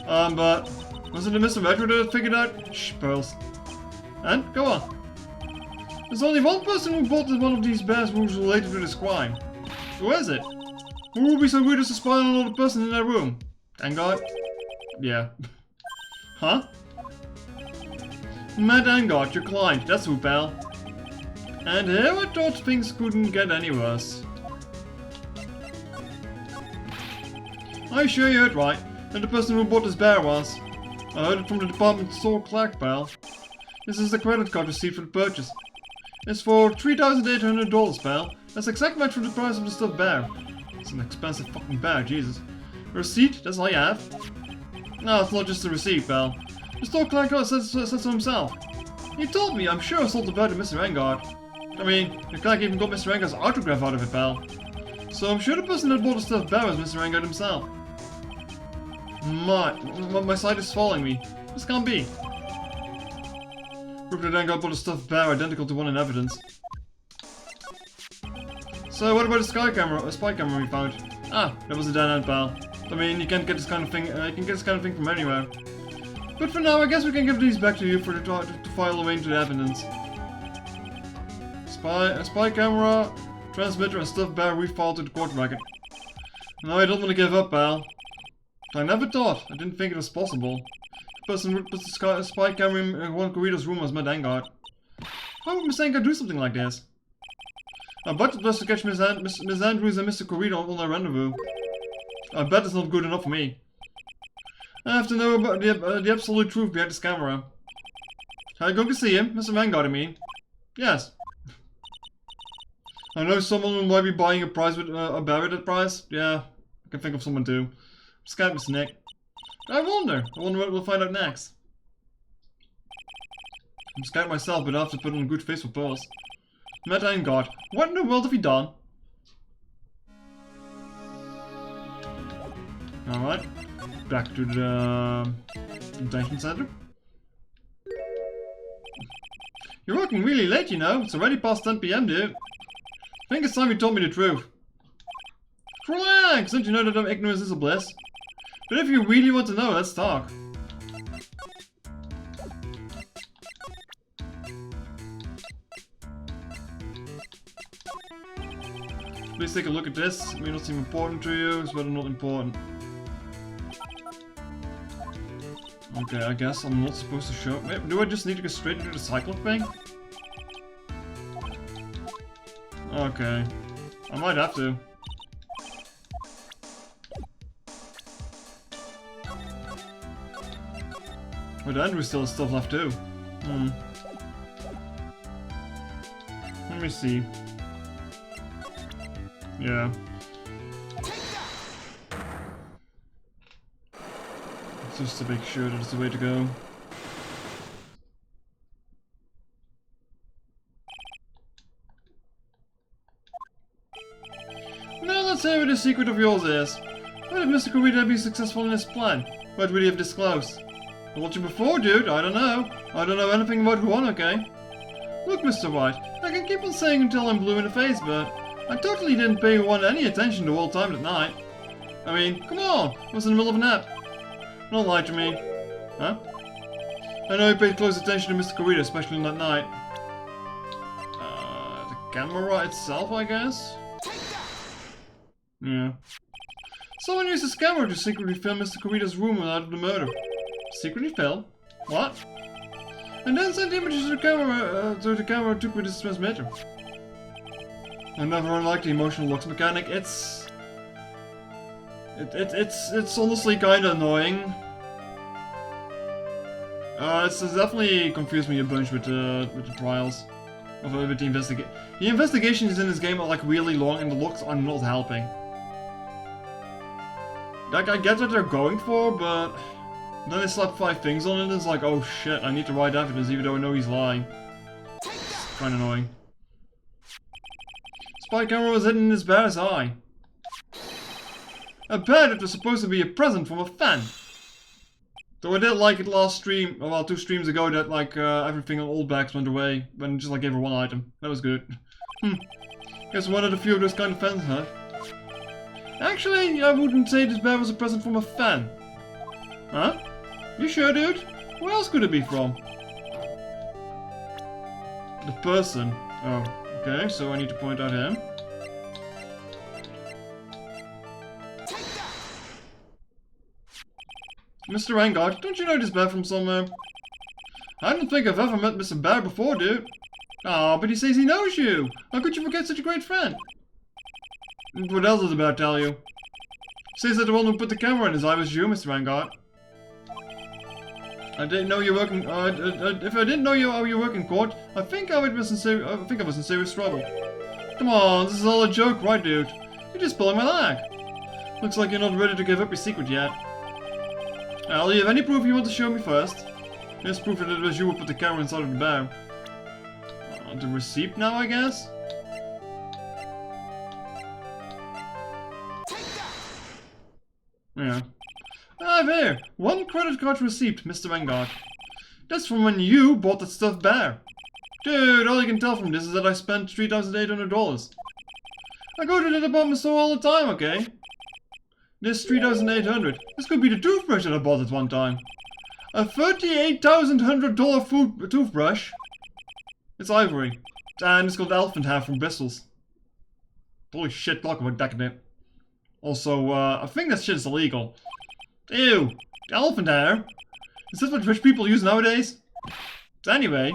But wasn't it Mr. Edgeworth that figured out? Shh, pearls. And go on. There's only one person who bought one of these bears who's related to this crime. Who is it? Who would be so weird as to spy on another person in their room? Engard? Yeah. Huh? Matt Engard, your client, that's who, pal. And here I thought things couldn't get any worse. Are you sure you heard right? That the person who bought this bear was? I heard it from the department store clerk, pal. This is the credit card receipt for the purchase. It's for $3,800, pal. That's exact match for the price of the stuffed bear. It's an expensive fucking bear, Jesus. A receipt? That's all you have? No, it's not just a receipt, pal. The store clerk says so himself. He told me, I'm sure I sold the bear to Mr. Engard. I mean, the clerk even got Mr. Engard's autograph out of it, pal. So I'm sure the person that bought the stuffed bear was Mr. Engard himself. My sight is failing me. This can't be. Proof that Engard bought a stuffed bear identical to one in evidence. So what about the spy camera we found? Ah, that was a dead end, pal. I mean, you can't get this kind of thing. You can get this kind of thing from anywhere. But for now, I guess we can give these back to you for to file away into the evidence. Spy camera, transmitter, and stuffed bear refiled to the court record. No, I don't want to give up, pal. I never thought. I didn't think it was possible. The person who put the spy camera in one Corrido's room was Matt Engard. Why would Miss Engard do something like this? I bet it was to catch Miss Andrews and Mr. Corrido on their rendezvous. I bet it's not good enough for me. I have to know about the absolute truth behind this camera. Are you going to see him? Mr. Vanguard, I mean. Yes. I know someone who might be buying a prize with a bear at that price. Yeah, I can think of someone too. Skype Mr. Nick. I wonder what we'll find out next. I'm scared myself, but I have to put on a good face for pearls. Matt Engard, what in the world have you done? Alright, back to the detention center. You're working really late, you know. It's already past 10 PM, dude. I think it's time you told me the truth. Relax, don't you know that ignorance is a bliss? But if you really want to know, let's talk. Please take a look at this. It may not seem important to you, it's whether not important. Okay, I guess I'm not supposed to show. Wait, do I just need to go straight into the cycling thing? Okay. I might have to. But Andrew still has stuff left too. Let me see. Yeah. Just to make sure that it's the way to go. Now let's say what the secret of yours is. What if Mr. Corrido be successful in his plan? What would he have disclosed? I told you before, dude. I don't know. I don't know anything about Juan, okay? Look, Mr. Wright, I can keep on saying until I'm blue in the face, but I totally didn't pay Juan any attention the whole time that night. I mean, come on. I was in the middle of a nap. Don't lie to me. Huh? I know you paid close attention to Mr. Corrido, especially on that night. The camera itself, I guess? Yeah. Someone used his camera to secretly film Mr. Corrido's room out of the murder. Secretly film? What? And then sent images to the camera took with his transmitter. Another unlikely emotional locks mechanic. It's honestly kinda annoying. It's definitely confused me a bunch with the trials. With the investigation. The investigations in this game are like really long and the locks are not helping. Like, I get what they're going for, but then they slap 5 things on it and it's like, oh shit, I need to write evidence even though I know he's lying. It's kinda annoying. Spy camera was hidden in his bear's eye. A bear that was supposed to be a present from a fan. Though I did like it last stream, well, 2 streams ago, that like everything on old bags went away when just like gave her 1 item. That was good. Guess one of the few of those kind of fans, huh? Actually, I wouldn't say this bear was a present from a fan. Huh? You sure, dude? Where else could it be from? The person. Oh, okay, so I need to point out him. Mr. Engard, don't you know this bear from somewhere? I don't think I've ever met Mr. Bear before, dude. Oh, but he says he knows you. How could you forget such a great friend? What else did the bear tell you? He says that the one who put the camera in his eye was you, Mr. Engard. I didn't know you work in, if I didn't know how you work in court, I think I was in serious trouble. Come on, this is all a joke, right, dude? You're just pulling my leg. Looks like you're not ready to give up your secret yet. Well, do you have any proof you want to show me first? Here's proof that it was you who put the camera inside of the bear. The receipt now, I guess? Yeah. Ah, there! 1 credit card receipt, Mr. Vanguard. That's from when you bought that stuffed bear. Dude, all you can tell from this is that I spent $3,800. I go to the department store all the time, okay? This $3,800. This could be the toothbrush that I bought at one time. A $38,100 toothbrush. It's ivory. And it's got elephant hair from bristles. Holy shit, talk about decadent. Also, I think that shit is illegal. Ew, elephant hair? Is that what rich people use nowadays? Anyway,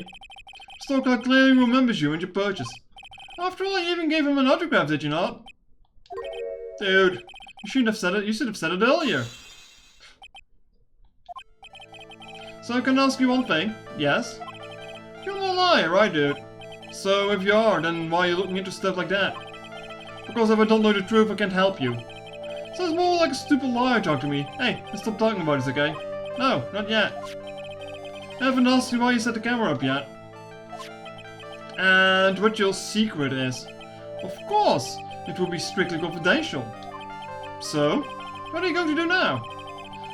store clerk clearly remembers you and your purchase. After all, you even gave him an autograph, did you not? Dude, you shouldn't have said it. You should have said it earlier. So I can ask you one thing? Yes? You're a liar, right, dude? So if you are, then why are you looking into stuff like that? Because if I don't know the truth, I can't help you. Sounds more like a stupid liar talk to me. Hey, let's stop talking about this, okay? No, not yet. I haven't asked you why you set the camera up yet. And what your secret is. Of course, it will be strictly confidential. So, what are you going to do now?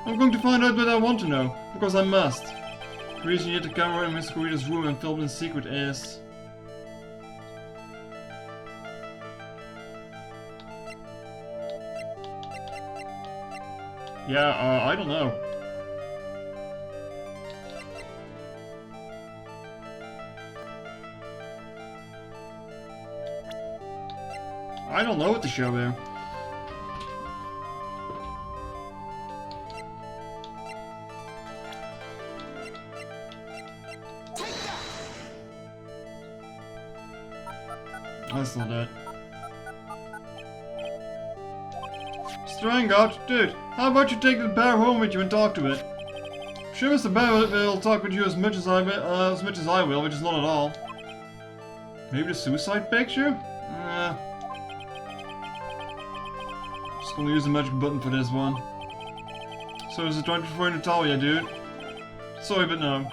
I'm going to find out what I want to know, because I must. The reason you hid the camera in Mr. Corrida's room and filmed in secret is... Yeah, I don't know. I don't know what to show there. That's not it. Vanguard, dude, how about you take the bear home with you and talk to it? I'm sure Mr. Bear will talk with you as much as I will, which is not at all. Maybe the suicide picture? Just gonna use the magic button for this one. So is it time to throw Natalia, dude? Sorry, but no.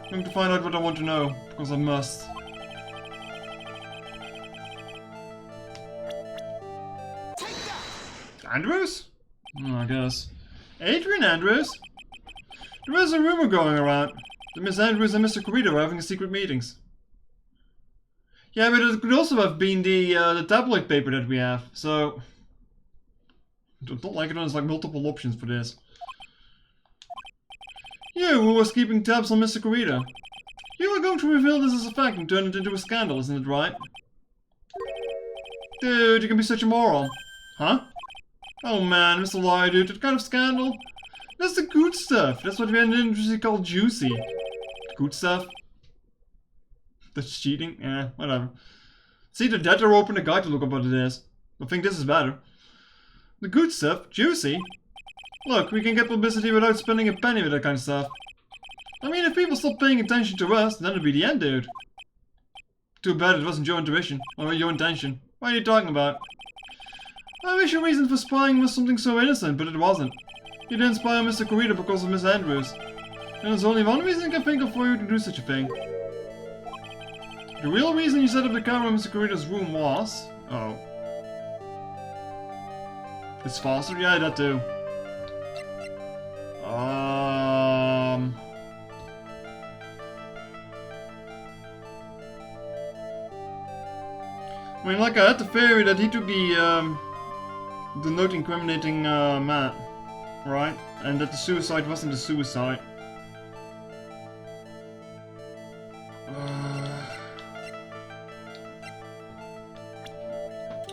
I'm going to find out what I want to know, because I must. Andrews? I guess. Adrian Andrews? There is a rumor going around that Miss Andrews and Mr. Corrida are having secret meetings. Yeah, but it could also have been the tabloid paper that we have, so... I don't like it when there's like multiple options for this. You who was keeping tabs on Mr. Corrida. You were going to reveal this as a fact and turn it into a scandal, isn't it right? Dude, you can be such a moron. Huh? Oh man, Mr. Liar, dude, what kind of scandal? That's the good stuff. That's what we in the industry call juicy. Good stuff? That's cheating? Eh, whatever. It's either that or open a guide to look up what it is. I think this is better. The good stuff? Juicy? Look, we can get publicity without spending a penny with that kind of stuff. I mean, if people stop paying attention to us, then it'll be the end, dude. Too bad it wasn't your intuition, or your intention. What are you talking about? I wish your reason for spying was something so innocent, but it wasn't. You didn't spy on Mr. Corrida because of Miss Andrews. And there's only one reason I can think of for you to do such a thing. The real reason you set up the camera in Mr. Corrida's room was... Oh. It's faster? Yeah, that too. I mean, like, I had the theory that he took the note incriminating Matt, right? And that the suicide wasn't a suicide.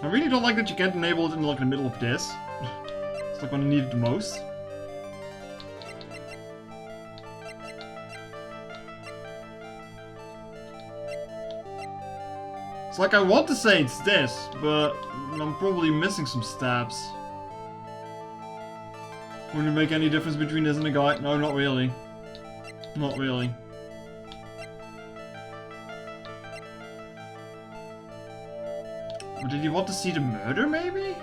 I really don't like that you can't enable it in like the middle of this. It's like when I need it the most. It's like I want to say it's this, but I'm probably missing some steps. Wouldn't it make any difference between this and a guide? No, not really. Not really. Or did he want to see the murder, maybe?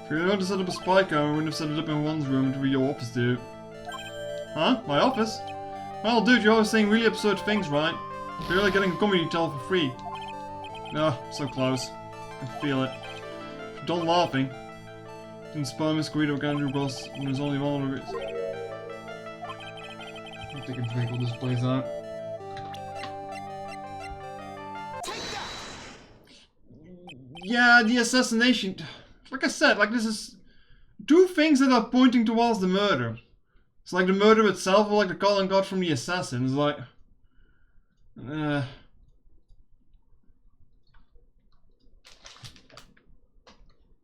If you wanted to set up a spy camera, we wouldn't have set it up in one's room. It would be your office, dude. Huh? My office? Well, dude, you're always saying really absurd things, right? You're really getting a comedy tell for free. Ah, so close. I can feel it. Done laughing. Didn't spoil Miss Guido Andrew Boss when there's only one of it. I'll take a drink while this plays out. Yeah, the assassination. Like I said, like this is two things that are pointing towards the murder. It's like the murder itself, or like the calling card from the assassin. It's like,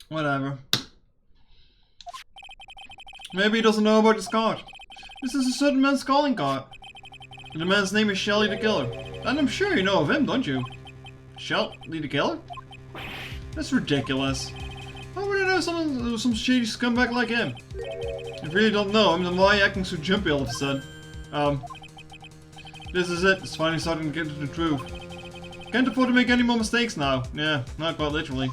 whatever. Maybe he doesn't know about this card. This is a certain man's calling card. And the man's name is Shelly the Killer. And I'm sure you know of him, don't you? Shelly the Killer? That's ridiculous. How would I know some shady scumbag like him? If you really don't know him, then why are you acting so jumpy all of a sudden? This is it. It's finally starting to get to the truth. Can't afford to make any more mistakes now. Yeah, not quite literally.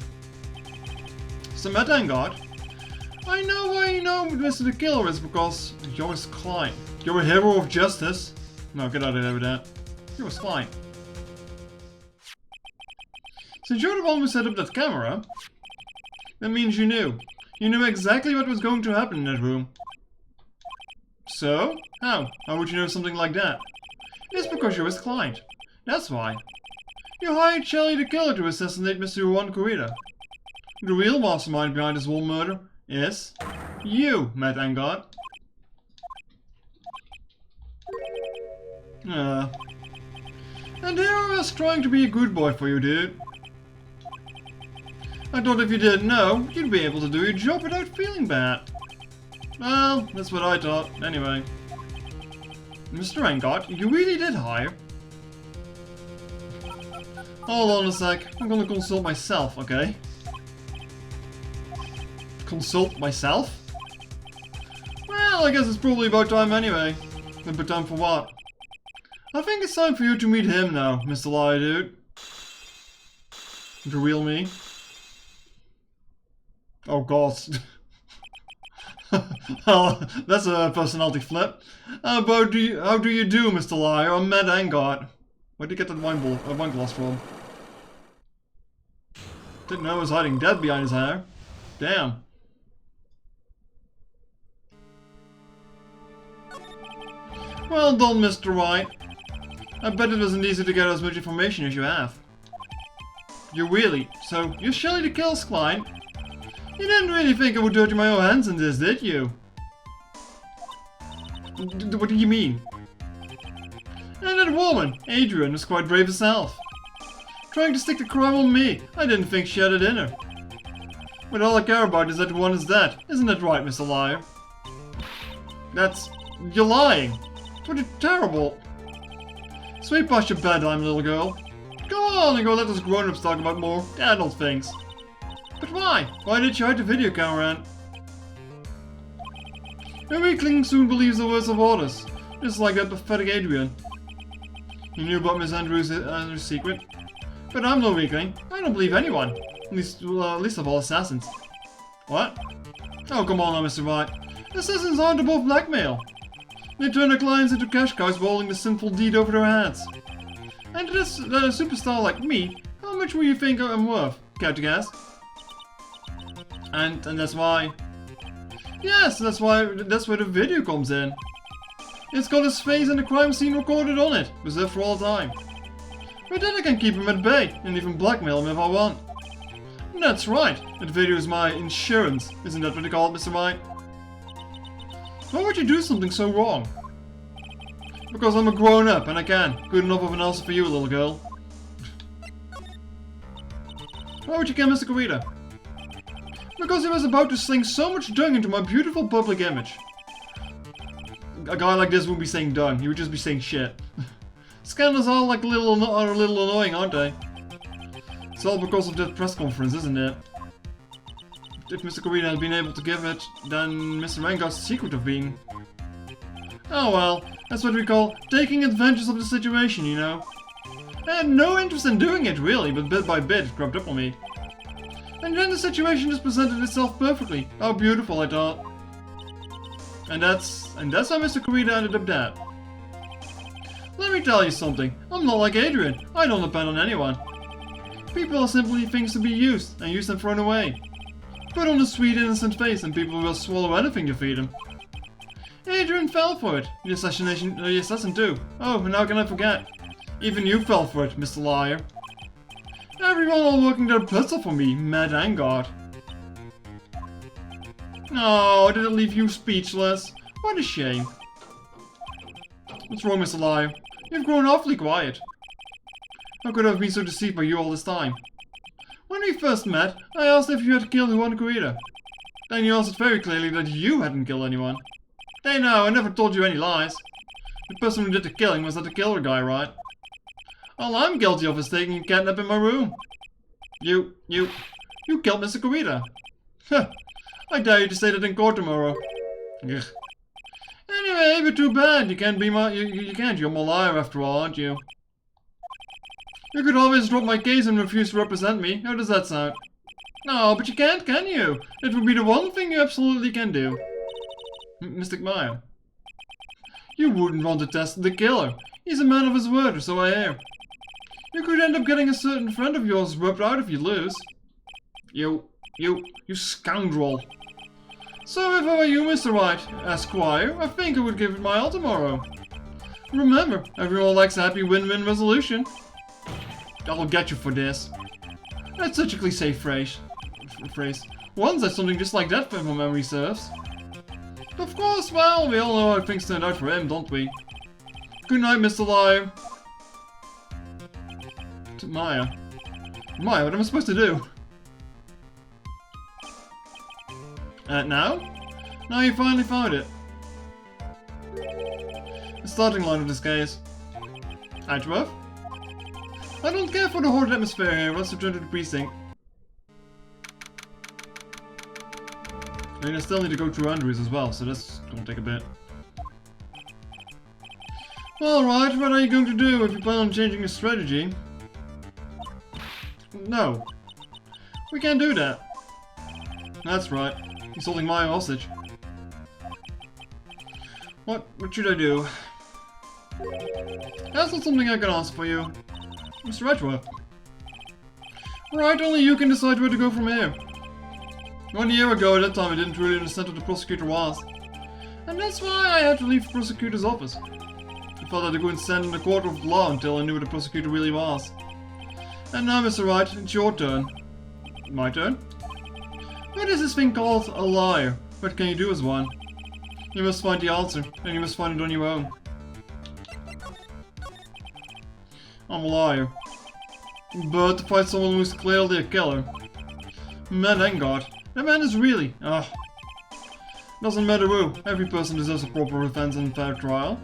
So, Matt Vanguard, I know why you know Mr. the Killer is because you're his client. You're a hero of justice. No, get out of there with that. You're his client. Since you're the one who set up that camera, that means you knew. You knew exactly what was going to happen in that room. So? How? How would you know something like that? It's because you're his client. That's why. You hired Shelly the Killer to assassinate Mr. Juan Corrida. The real mastermind behind this whole murder is you, Matt Vanguard. And here I was trying to be a good boy for you, dude. I thought if you didn't know, you'd be able to do your job without feeling bad. Well, that's what I thought, anyway. Mr. Vanguard, you really did hire? Hold on a sec, I'm gonna consult myself, okay? Consult myself? Well, I guess it's probably about time anyway. But time for what? I think it's time for you to meet him now, Mr. Liar Dude. The real me. Oh god. Oh, that's a personality flip. How do you do, Mr. Liar? I'm Matt Vanguard. Where'd you get that wine glass from? Didn't know he was hiding dead behind his hair. Damn. Well done, Mr. Wright. I bet it wasn't easy to get as much information as you have. You really? So, you're Shelly the Killer's client? You didn't really think I would dirty my own hands in this, did you? What do you mean? And that woman, Adrian, was quite brave herself. Trying to stick the crime on me, I didn't think she had it in her. But all I care about is that one is dead, isn't that right, Mr. Liar? You're lying. What a terrible. Sweep past your bedtime, little girl. Go on and go let us grown-ups talk about more adult things. But why? Why did you hide the video camera in? A weakling soon believes the words of others, just like that pathetic Adrian. You knew about Miss Andrews' secret? But I'm no weakling. I don't believe anyone. Least of all assassins. What? Oh, come on now, Mr. Wright. Assassins aren't above blackmail. They turn their clients into cash cows rolling the sinful deed over their heads. And to a superstar like me, how much will you think I'm worth? Care to guess? And that's why... Yes, that's where the video comes in. It's got his face and the crime scene recorded on it, preserved for all time. But then I can keep him at bay, and even blackmail him if I want. That's right, that video is my insurance, isn't that what they call it, Mr. Wright? Why would you do something so wrong? Because I'm a grown-up and I can. Good enough of an answer for you, little girl. Why would you kill Mr. Corrida? Because he was about to sling so much dung into my beautiful public image. A guy like this wouldn't be saying dung, he would just be saying shit. Scandals are like a little annoying, aren't they? It's all because of that press conference, isn't it? If Mr. Corrida had been able to give it, then Mr. Vanguard's secret of being... Oh well, that's what we call taking advantage of the situation, you know. I had no interest in doing it, really, but bit by bit it crept up on me. And then the situation just presented itself perfectly. How beautiful, I thought. And that's how Mr. Kurita ended up dead. Let me tell you something. I'm not like Adrian. I don't depend on anyone. People are simply things to be used, and used and thrown away. Put on a sweet innocent face and people will swallow anything you feed them. Adrian fell for it. The assassin too. Oh, and how can I forget? Even you fell for it, Mr. Liar. Everyone all working their butts off for me, mad and God. Oh, did it leave you speechless? What a shame. What's wrong, Mr. Liar? You've grown awfully quiet. How could I have been so deceived by you all this time? When we first met, I asked if you had killed Juan Kurita. Then you answered very clearly that you hadn't killed anyone. Hey no, I never told you any lies. The person who did the killing was that killer guy, right? All I'm guilty of is taking a catnap in my room. You killed Mr. Kurita. Huh, I dare you to say that in court tomorrow. Ugh. Anyway, but too bad. You can't be you can't. You're my liar after all, aren't you? You could always drop my case and refuse to represent me. How does that sound? No, but you can't, can you? It would be the one thing you absolutely can do. Mr. Maya. You wouldn't want to test the killer. He's a man of his word, or so I hear. You could end up getting a certain friend of yours rubbed out if you lose. You scoundrel. So if I were you, Mr. Wright, Esquire, I think I would give it my all tomorrow. Remember, everyone likes a happy win-win resolution. I'll get you for this. That's such a cliché phrase. One said something just like that, if my memory serves. Of course, well, we all know how things turned out for him, don't we? Good night, Mr. Liar. Maya. Maya, what am I supposed to do? Now? Now you finally found it. The starting line of this case. Edgeworth? I don't care for the horrid atmosphere here. Let's return to the precinct. I mean, I still need to go through Andrews as well, so that's gonna take a bit. Alright, what are you going to do if you plan on changing your strategy? No. We can't do that. That's right. He's holding my hostage. What should I do? That's not something I can answer for you. Mr. Edgeworth. Right, only you can decide where to go from here. 1 year ago, at that time, I didn't really understand what the prosecutor was. And that's why I had to leave the prosecutor's office. I felt that I couldn't stand in the court of law until I knew what the prosecutor really was. And now, Mr. Wright, it's your turn. My turn? What is this thing called a liar? What can you do as one? You must find the answer, and you must find it on your own. I'm a liar. But to find someone who's clearly a killer. Man and God. That man is really... Doesn't matter who. Every person deserves a proper defense and fair trial.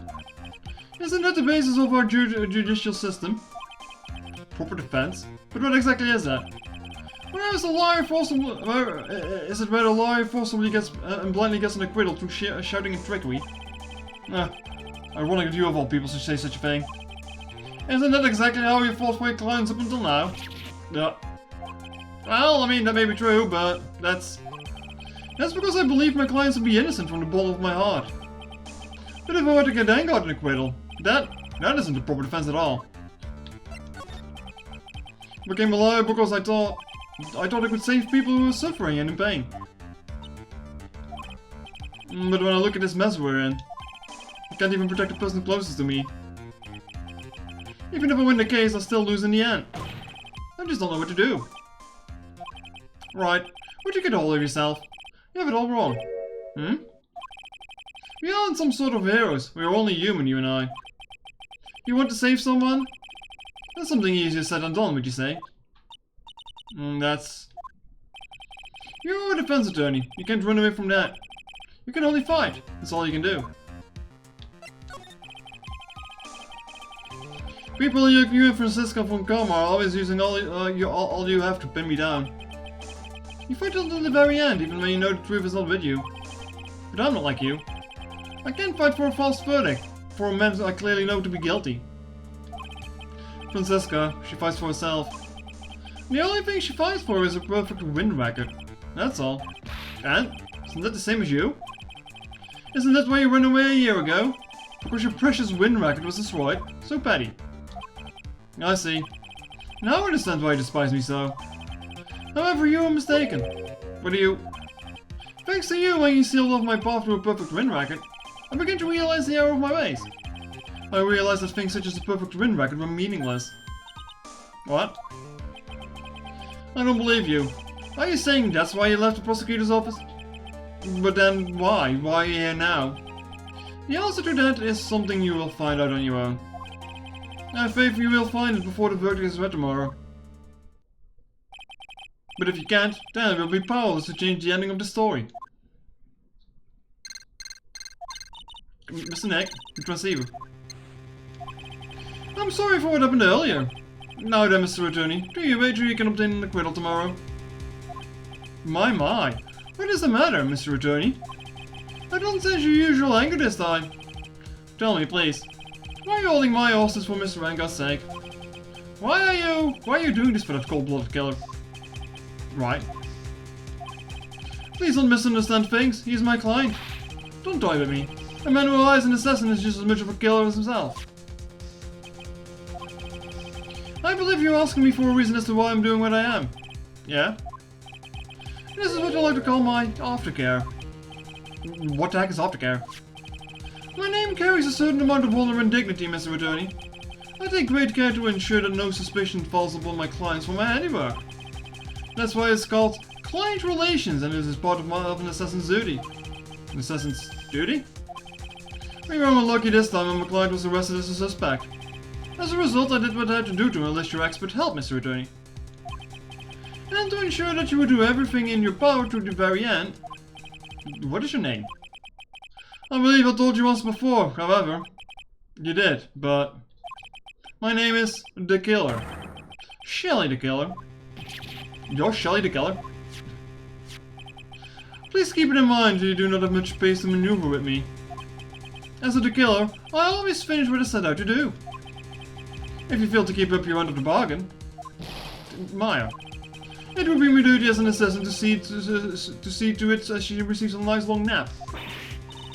Isn't that the basis of our judicial system? Proper defense? But what exactly is that? Where is a liar forcibly... is it where a liar forcibly gets... and blindly gets an acquittal through shouting and trickery? Ironic that you of all people should say such a thing. Isn't that exactly how you fought for your clients up until now? Yeah. Well, I mean, that may be true, but that's because I believe my clients to be innocent from the bottom of my heart. But if I were to get then got an acquittal, that isn't a proper defense at all. I became a liar because I thought I could save people who were suffering and in pain. But when I look at this mess we're in, I can't even protect the person closest to me. Even if I win the case, I'll still lose in the end. I just don't know what to do. Right, would you get a hold of yourself? You have it all wrong. We aren't some sort of heroes. We are only human, you and I. You want to save someone? That's something easier said than done, would you say? That's... You're a defense attorney. You can't run away from that. You can only fight. That's all you can do. People like you and Francisca von Karma are always using all you have to pin me down. You fight until the very end, even when you know the truth is not with you. But I'm not like you. I can't fight for a false verdict, for a man I clearly know to be guilty. Francisca, she fights for herself. The only thing she fights for is a perfect win record. That's all. And? Isn't that the same as you? Isn't that why you ran away a year ago? Because your precious win record was destroyed. So petty. I see. Now I understand why you despise me so. However, you are mistaken. What are you? Thanks to you, when you sealed off my path to a perfect win record, I began to realize the error of my ways. I realized that things such as a perfect win record were meaningless. What? I don't believe you. Are you saying that's why you left the prosecutor's office? But then why? Why are you here now? The answer to that is something you will find out on your own. I have faith you will find it before the verdict is read tomorrow. But if you can't, then it will be powerless to change the ending of the story. Mr. Nick, the transceiver. I'm sorry for what happened earlier. Now then, Mr. Attorney, do you wager you can obtain an acquittal tomorrow? My. What is the matter, Mr. Attorney? I don't sense your usual anger this time. Tell me, please. Why are you holding my horses for Mr. Rengar's sake? Why are you doing this for that cold-blooded killer? Right. Please don't misunderstand things. He's my client. Don't toy with me. A man who lies an assassin is just as much of a killer as himself. I believe you're asking me for a reason as to why I'm doing what I am. Yeah? This is what I like to call my aftercare. What the heck is aftercare? My name carries a certain amount of honor and dignity, Mr. Attorney. I take great care to ensure that no suspicion falls upon my clients for my handiwork. That's why it's called client relations, and it is part of an assassin's duty. An assassin's duty? We were unlucky this time and my client was arrested as a suspect. As a result, I did what I had to do to enlist your expert help, Mr. Attorney. And to ensure that you would do everything in your power to the very end... What is your name? I believe I told you once before, however. You did, but... My name is the Killer. Shelly the Killer. You're Shelly the Killer? Please keep it in mind that you do not have much space to maneuver with me. As the Killer, I always finish what I set out to do. If you fail to keep up your end of the bargain... Maya. It would be my duty as an assassin to see to it as she receives a nice long nap.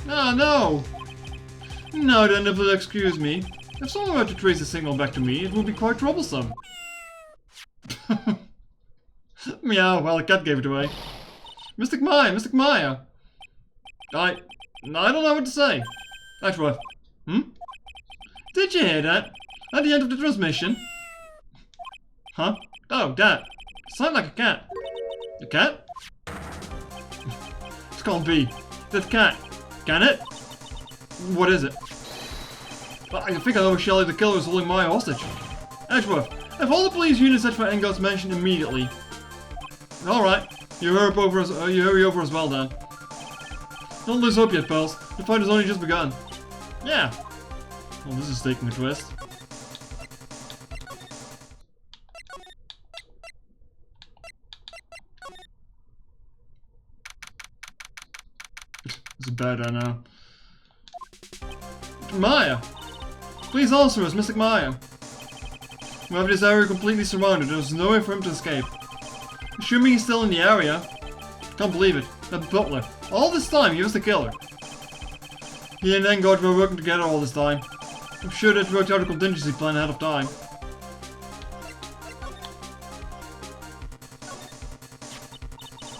Ah, no! Now then, if you'll excuse me, if someone were to trace the signal back to me, it would be quite troublesome. Meow, well, the cat gave it away. Mystic Maya! I don't know what to say. Ashworth. Did you hear that? At the end of the transmission? Huh? Oh, that. Sound like a cat. A cat? It can't be. That cat. Can it? What is it? I think I know Shelly the Killer is holding my hostage. Edgeworth, have all the police units set for Engel's mansion immediately. Alright, you hurry over as well then. Don't lose hope yet, pals. The fight has only just begun. Yeah. Well, this is taking a twist. It's a bad I know. Maya! Please answer us, Mystic Maya. We have this area completely surrounded. There's no way for him to escape. Assuming he's still in the area. Can't believe it. That butler. All this time, he was the killer. He and Engard were working together all this time. I'm sure they'd worked out a contingency plan ahead of time.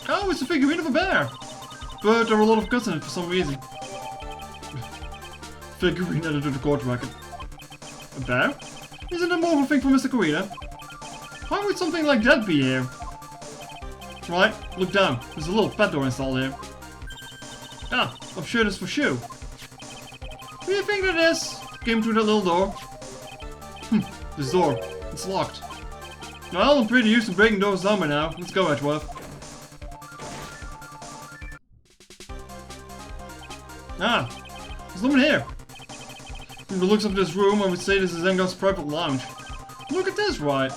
Oh, it's a figurine of a bear! But there were a lot of cuts in it for some reason. Figurine added to the court record. A bear? Isn't that more of a thing for Mr. Corina? Why would something like that be here? Right, look down. There's a little pet door installed here. Ah, I'm sure that's for Shu. Who do you think that is? Came through that little door. This door. It's locked. Well, I'm pretty used to breaking doors down by now. Let's go, Edgeworth. Ah, there's no one here. From the looks of this room, I would say this is Engar's private lounge. Look at this, Wright.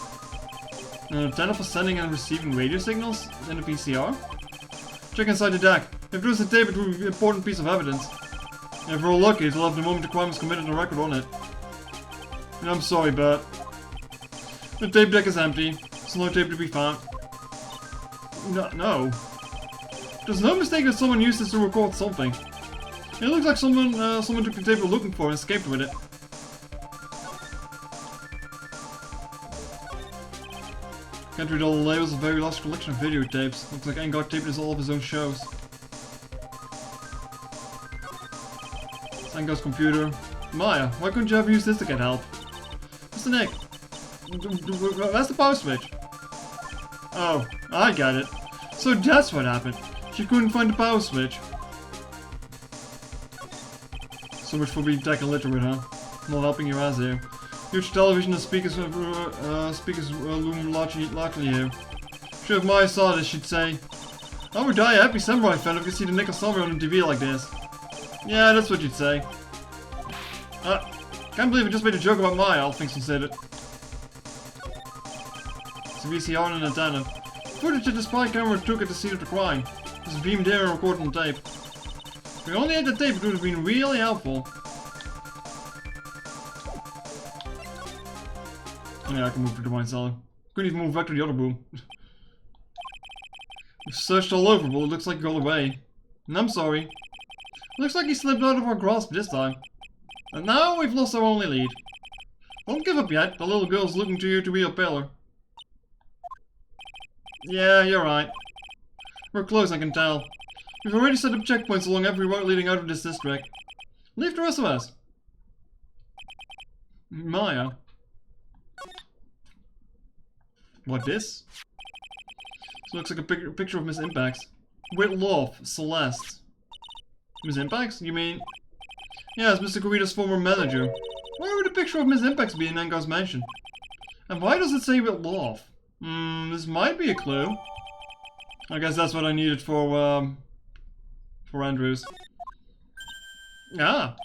An antenna for sending and receiving radio signals in the PCR? Check inside the deck. If there's a tape, it will be an important piece of evidence. If we're lucky, it'll have the moment the crime is committed and a record on it. And I'm sorry, but The tape deck is empty. There's no tape to be found. No. There's no mistake that someone used this to record something. It looks like someone took the tape we're looking for and escaped with it. Can't read all the labels of a very large collection of videotapes. Looks like Engard taped this all of his own shows. It's Engard's computer. Maya, why couldn't you have used this to get help? Mr. Nick, that's the power switch. Oh, I got it. So that's what happened. She couldn't find the power switch. So much for being tech illiterate, huh? Not helping your ass here. Huge television and speakers loom largely here. Sure, if Maya saw this, she'd say, "I would die a happy samurai fan if you see the Nick Samurai on TV like this." Yeah, that's what you'd say. Can't believe I just made a joke about Maya, all things considered. It's a VCR and an antenna. Footage that the spy camera took at the scene of the crime. It was beamed there and recorded on tape. If we only had the tape, it would have been really helpful. Yeah, I can move to the wine cellar. Couldn't even move back to the other room. We've searched all over, but it looks like he got away. And I'm sorry. Looks like he slipped out of our grasp this time. And now we've lost our only lead. Don't give up yet, the little girl's looking to you to be a pillar. Yeah, you're right. We're close, I can tell. We've already set up checkpoints along every road leading out of this district. Leave the rest of us. Maya. What, this? This looks like a picture of Miss Impax. With love, Celeste. Miss Impax? You mean... Yes, Mr. Kurita's former manager. Why would a picture of Miss Impax be in Engar's mansion? And why does it say with love? This might be a clue. I guess that's what I needed for Andrews. Ah!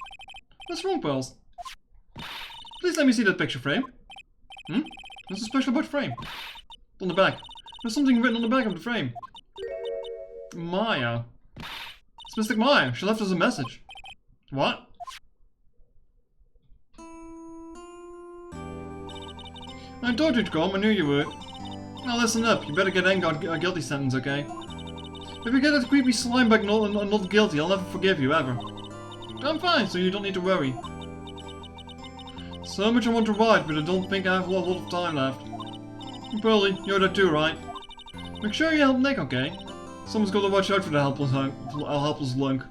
What's wrong, Pearls? Please let me see that picture frame. What's so special about the frame? On the back. There's something written on the back of the frame. Maya. It's Mystic Maya. She left us a message. What? I told you to come. I knew you would. Now listen up. You better get Engard a guilty sentence, okay? If you get that creepy slime back not guilty, I'll never forgive you, ever. I'm fine, so you don't need to worry. So much I want to write, but I don't think I have a lot of time left. And Pearly, you're there too, right? Make sure you help Nick, okay? Someone's got to watch out for the helpless lunk.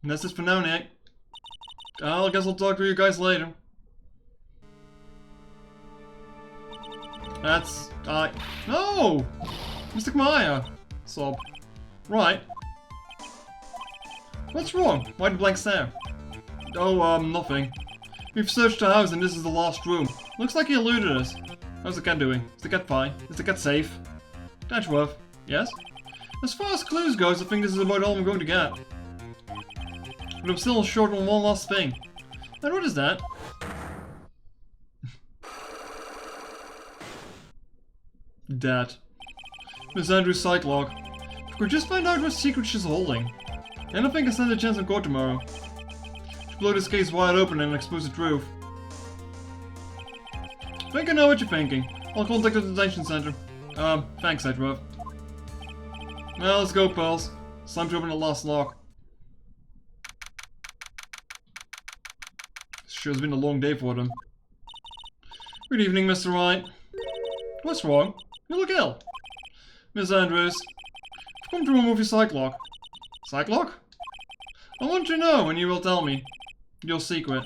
That's it for now, Nick. I guess I'll talk to you guys later. That's... No! Mystic Maya! Sob. Right. What's wrong? Why the blank stare? Oh, nothing. We've searched the house and this is the last room. Looks like he eluded us. How's the cat doing? Is the cat fine? Is the cat safe? Dashworth. Yes? As far as clues goes, I think this is about all I'm going to get. But I'm still short on one last thing. And what is that? That. Miss Andrews' psych log. If we could just find out what secret she's holding. Anything can stand a chance in court tomorrow. Should blow this case wide open and expose the truth. I think I know what you're thinking. I'll contact the detention center. Thanks, Edward. Well, let's go, pals. It's time to open the last lock. Sure has been a long day for them. Good evening, Mr. Wright. What's wrong? You look ill. Miss Andrews, I've come to remove your psych lock. Psych lock? I want to know, and you will tell me. Your secret.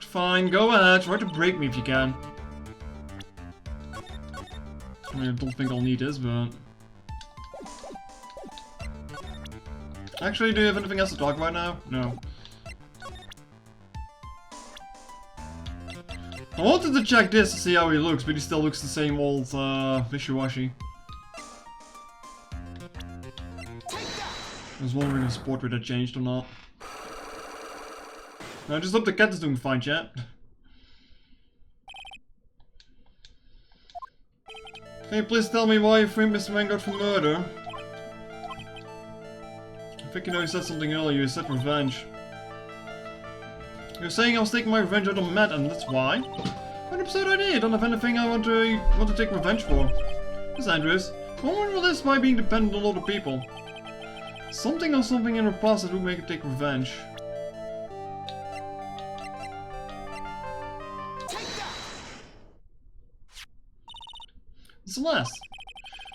Fine, go ahead. Try to break me if you can. I mean, I don't think I'll need this, but... Actually, do you have anything else to talk about now? No. I wanted to check this to see how he looks, but he still looks the same old, wishy-washy. I was wondering if his portrait had changed or not. I just hope the cat is doing fine, chat. Can you please tell me why you framed Mr. Vanguard for murder? I think you know you said something earlier, you said revenge. You're saying I was taking my revenge out on Matt, and that's why? What an absurd idea! I don't have anything I want to take revenge for. Miss Andrews, one would realize by being dependent on other people. Something or something in her past that would make her take revenge. Celeste!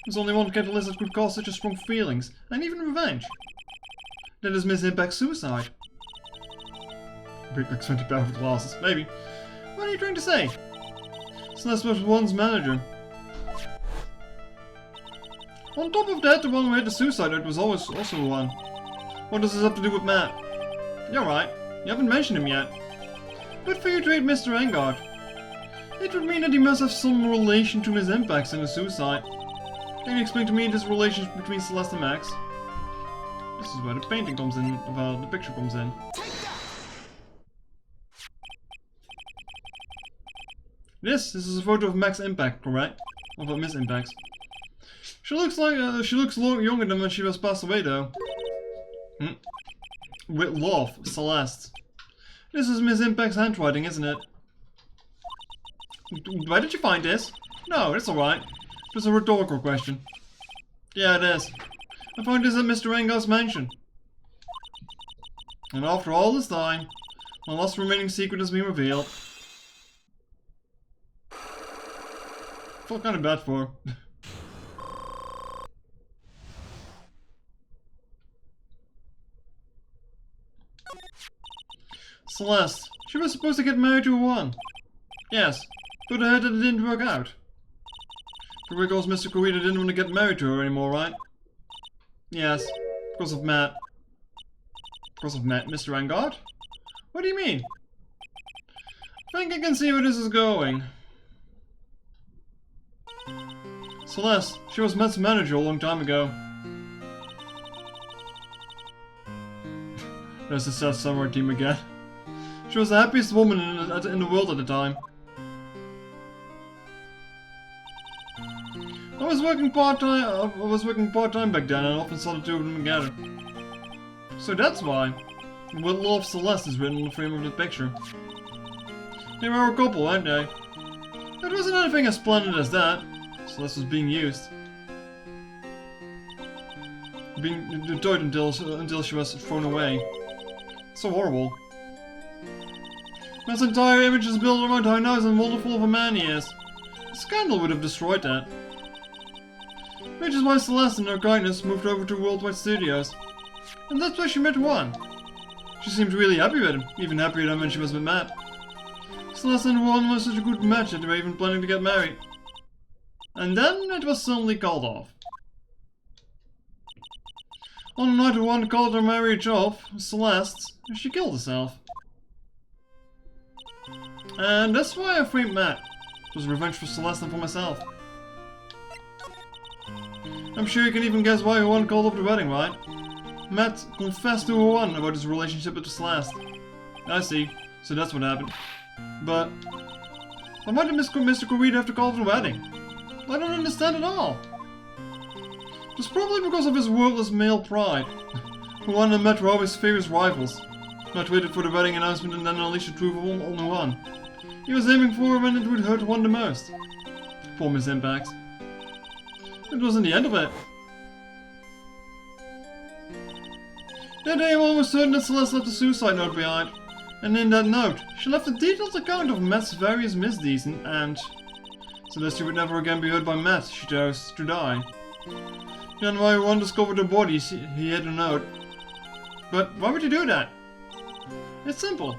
There's only one catalyst that could cause such a strong feelings, and even revenge. That is Miss Impact's suicide. Big like 20 power of glasses, maybe. What are you trying to say? Celeste was one's manager. On top of that, the one who had the suicide note was always also one. What does this have to do with Matt? You're right, you haven't mentioned him yet. Good for you to hate Mr. Engard. It would mean that he must have some relation to Miss Impacts and the suicide. Can you explain to me this relationship between Celeste and Max? This is where the painting comes in, well, the picture comes in. This is a photo of Max Impact, correct? Of Miss Impacts. She looks younger than when she was passed away, though. With love, Celeste. This is Miss Impact's handwriting, isn't it? Where did you find this? No, it's alright. Just a rhetorical question. Yeah, it is. I found this at Mr. Engard's mansion. And after all this time, my last remaining secret has been revealed. Felt kind of bad for her. Celeste. She was supposed to get married to Juan. Yes, but I heard that it didn't work out. Because Mr. Corita didn't want to get married to her anymore, right? Yes, because of Matt. Because of Matt, Mr. Engard? What do you mean? I think I can see where this is going. Celeste, she was Matt's manager a long time ago. There's the sad samurai team again. She was the happiest woman in the world at the time. I was working part-time back then, and I often saw the two of them together. So that's why the word Love Celeste is written on the frame of the picture. They were a couple, weren't they? It wasn't anything as splendid as that. Celeste was being used. Being toyed until she was thrown away. So horrible. Matt's entire image is built around how nice and wonderful of a man he is. A scandal would have destroyed that. Which is why Celeste, in her kindness, moved over to Worldwide Studios. And that's where she met Juan. She seemed really happy with him, even happier than when she was with Matt. Celeste and Juan was such a good match that they were even planning to get married. And then it was suddenly called off. On the night Juan called her marriage off, Celeste, she killed herself. And that's why I framed Matt. It was revenge for Celeste and for myself. I'm sure you can even guess why Juan called off the wedding, right? Matt confessed to Juan about his relationship with Celeste. I see, so that's what happened. But why did Mr. Corita have to call off the wedding? I don't understand at all. It was probably because of his worthless male pride. Juan and Matt were always fierce rivals. Matt waited for the wedding announcement and then unleashed the truth on Juan. He was aiming for her when it would hurt Juan the most. Poor Miss Impacts. It wasn't the end of it. That day I'm almost certain that Celeste left a suicide note behind. And in that note, she left a detailed account of Matt's various misdeeds and so that she would never again be hurt by Matt, she chose to die. Then when Juan discovered her body, he had a note. But why would he do that? It's simple.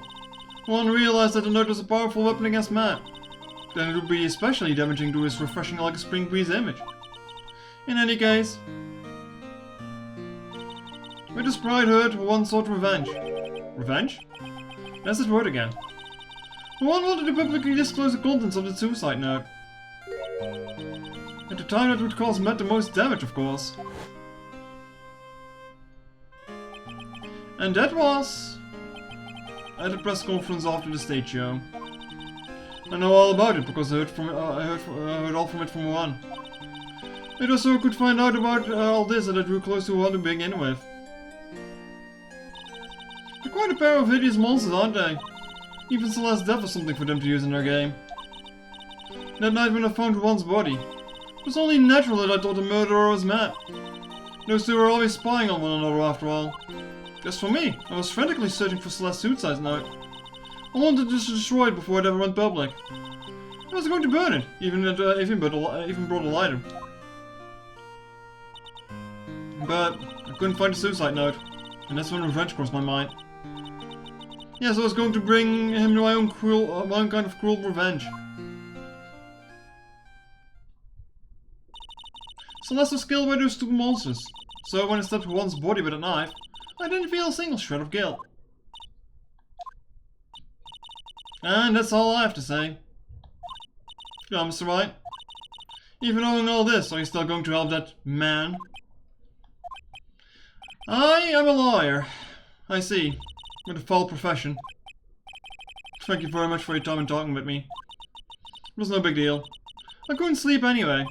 Juan realized that the note was a powerful weapon against Matt. Then it would be especially damaging to his refreshing like a spring breeze image. In any case, with his pride hurt, Juan sought revenge. Revenge? That's his word again. Juan wanted to publicly disclose the contents of the suicide note. At the time that would cause Matt the most damage, of course. And that was at a press conference after the stage show. I know all about it because I heard all from it from Juan. It was so I could find out about all this that I drew close to Juan to begin with. They're quite a pair of hideous monsters, aren't they? Even Celeste's death was something for them to use in their game. That night when I found Juan's body. It was only natural that I thought the murderer was Matt. Those two were always spying on one another after all. As for me, I was frantically searching for Celeste's suicide note. I wanted to destroy it before it ever went public. I was going to burn it, even brought a lighter. But I couldn't find the suicide note, and that's when revenge crossed my mind. Yes, I was going to bring him my own kind of cruel revenge. Celeste was killed by those two monsters, so when I stabbed Juan's body with a knife, I didn't feel a single shred of guilt. And that's all I have to say. Yeah, Mr. Wright. Even knowing all this, are you still going to help that man? I am a lawyer. I see. With a foul profession. Thank you very much for your time and talking with me. It was no big deal. I couldn't sleep anyway.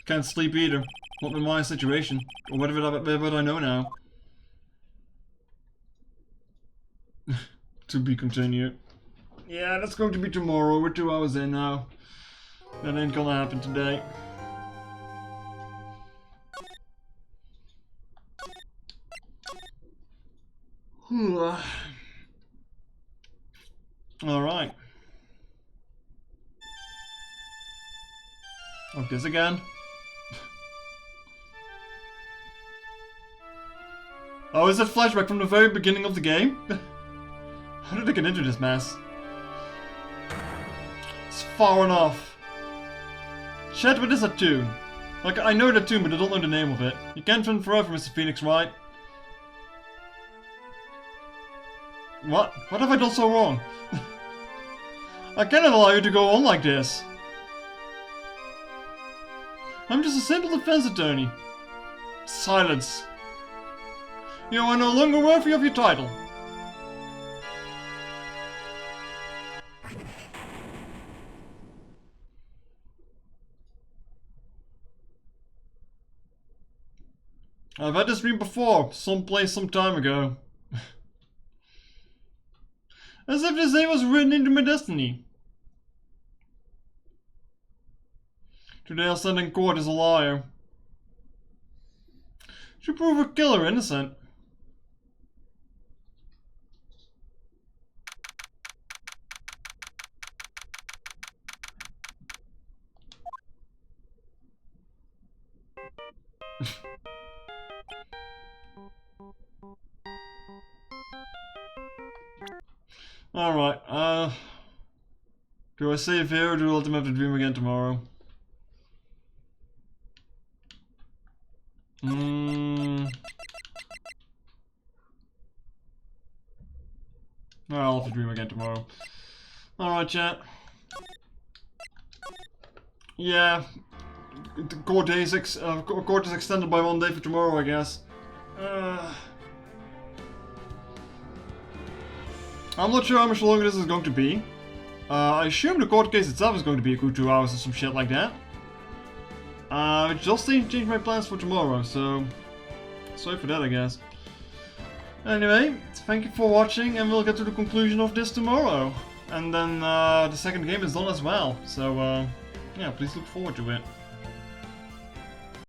Can't sleep either. Not in my situation. Or whatever I know now. To be continued. Yeah, that's going to be tomorrow. We're 2 hours in now. That ain't gonna happen today. Alright. Oh, this again? Oh, is that flashback from the very beginning of the game? How did I get into this mess? It's far enough. Chat, what is that tune? Like, I know that tune, but I don't know the name of it. You can't run forever, Mr. Phoenix, right? What? What have I done so wrong? I cannot allow you to go on like this. I'm just a simple defense attorney. Silence. You are no longer worthy of your title. I've had this dream before, someplace some time ago. As if this day was written into my destiny. Today I'll stand in court as a liar. To prove her killer innocent. Alright, do I save here or do I let them have to dream again tomorrow? I'll have to dream again tomorrow. Alright, chat. Yeah, the court is extended by 1 day for tomorrow, I guess. I'm not sure how much longer this is going to be. I assume the court case itself is going to be a good 2 hours or some shit like that. I just changed my plans for tomorrow, so sorry for that, I guess. Anyway, thank you for watching, and we'll get to the conclusion of this tomorrow. And then the second game is done as well, so yeah, please look forward to it.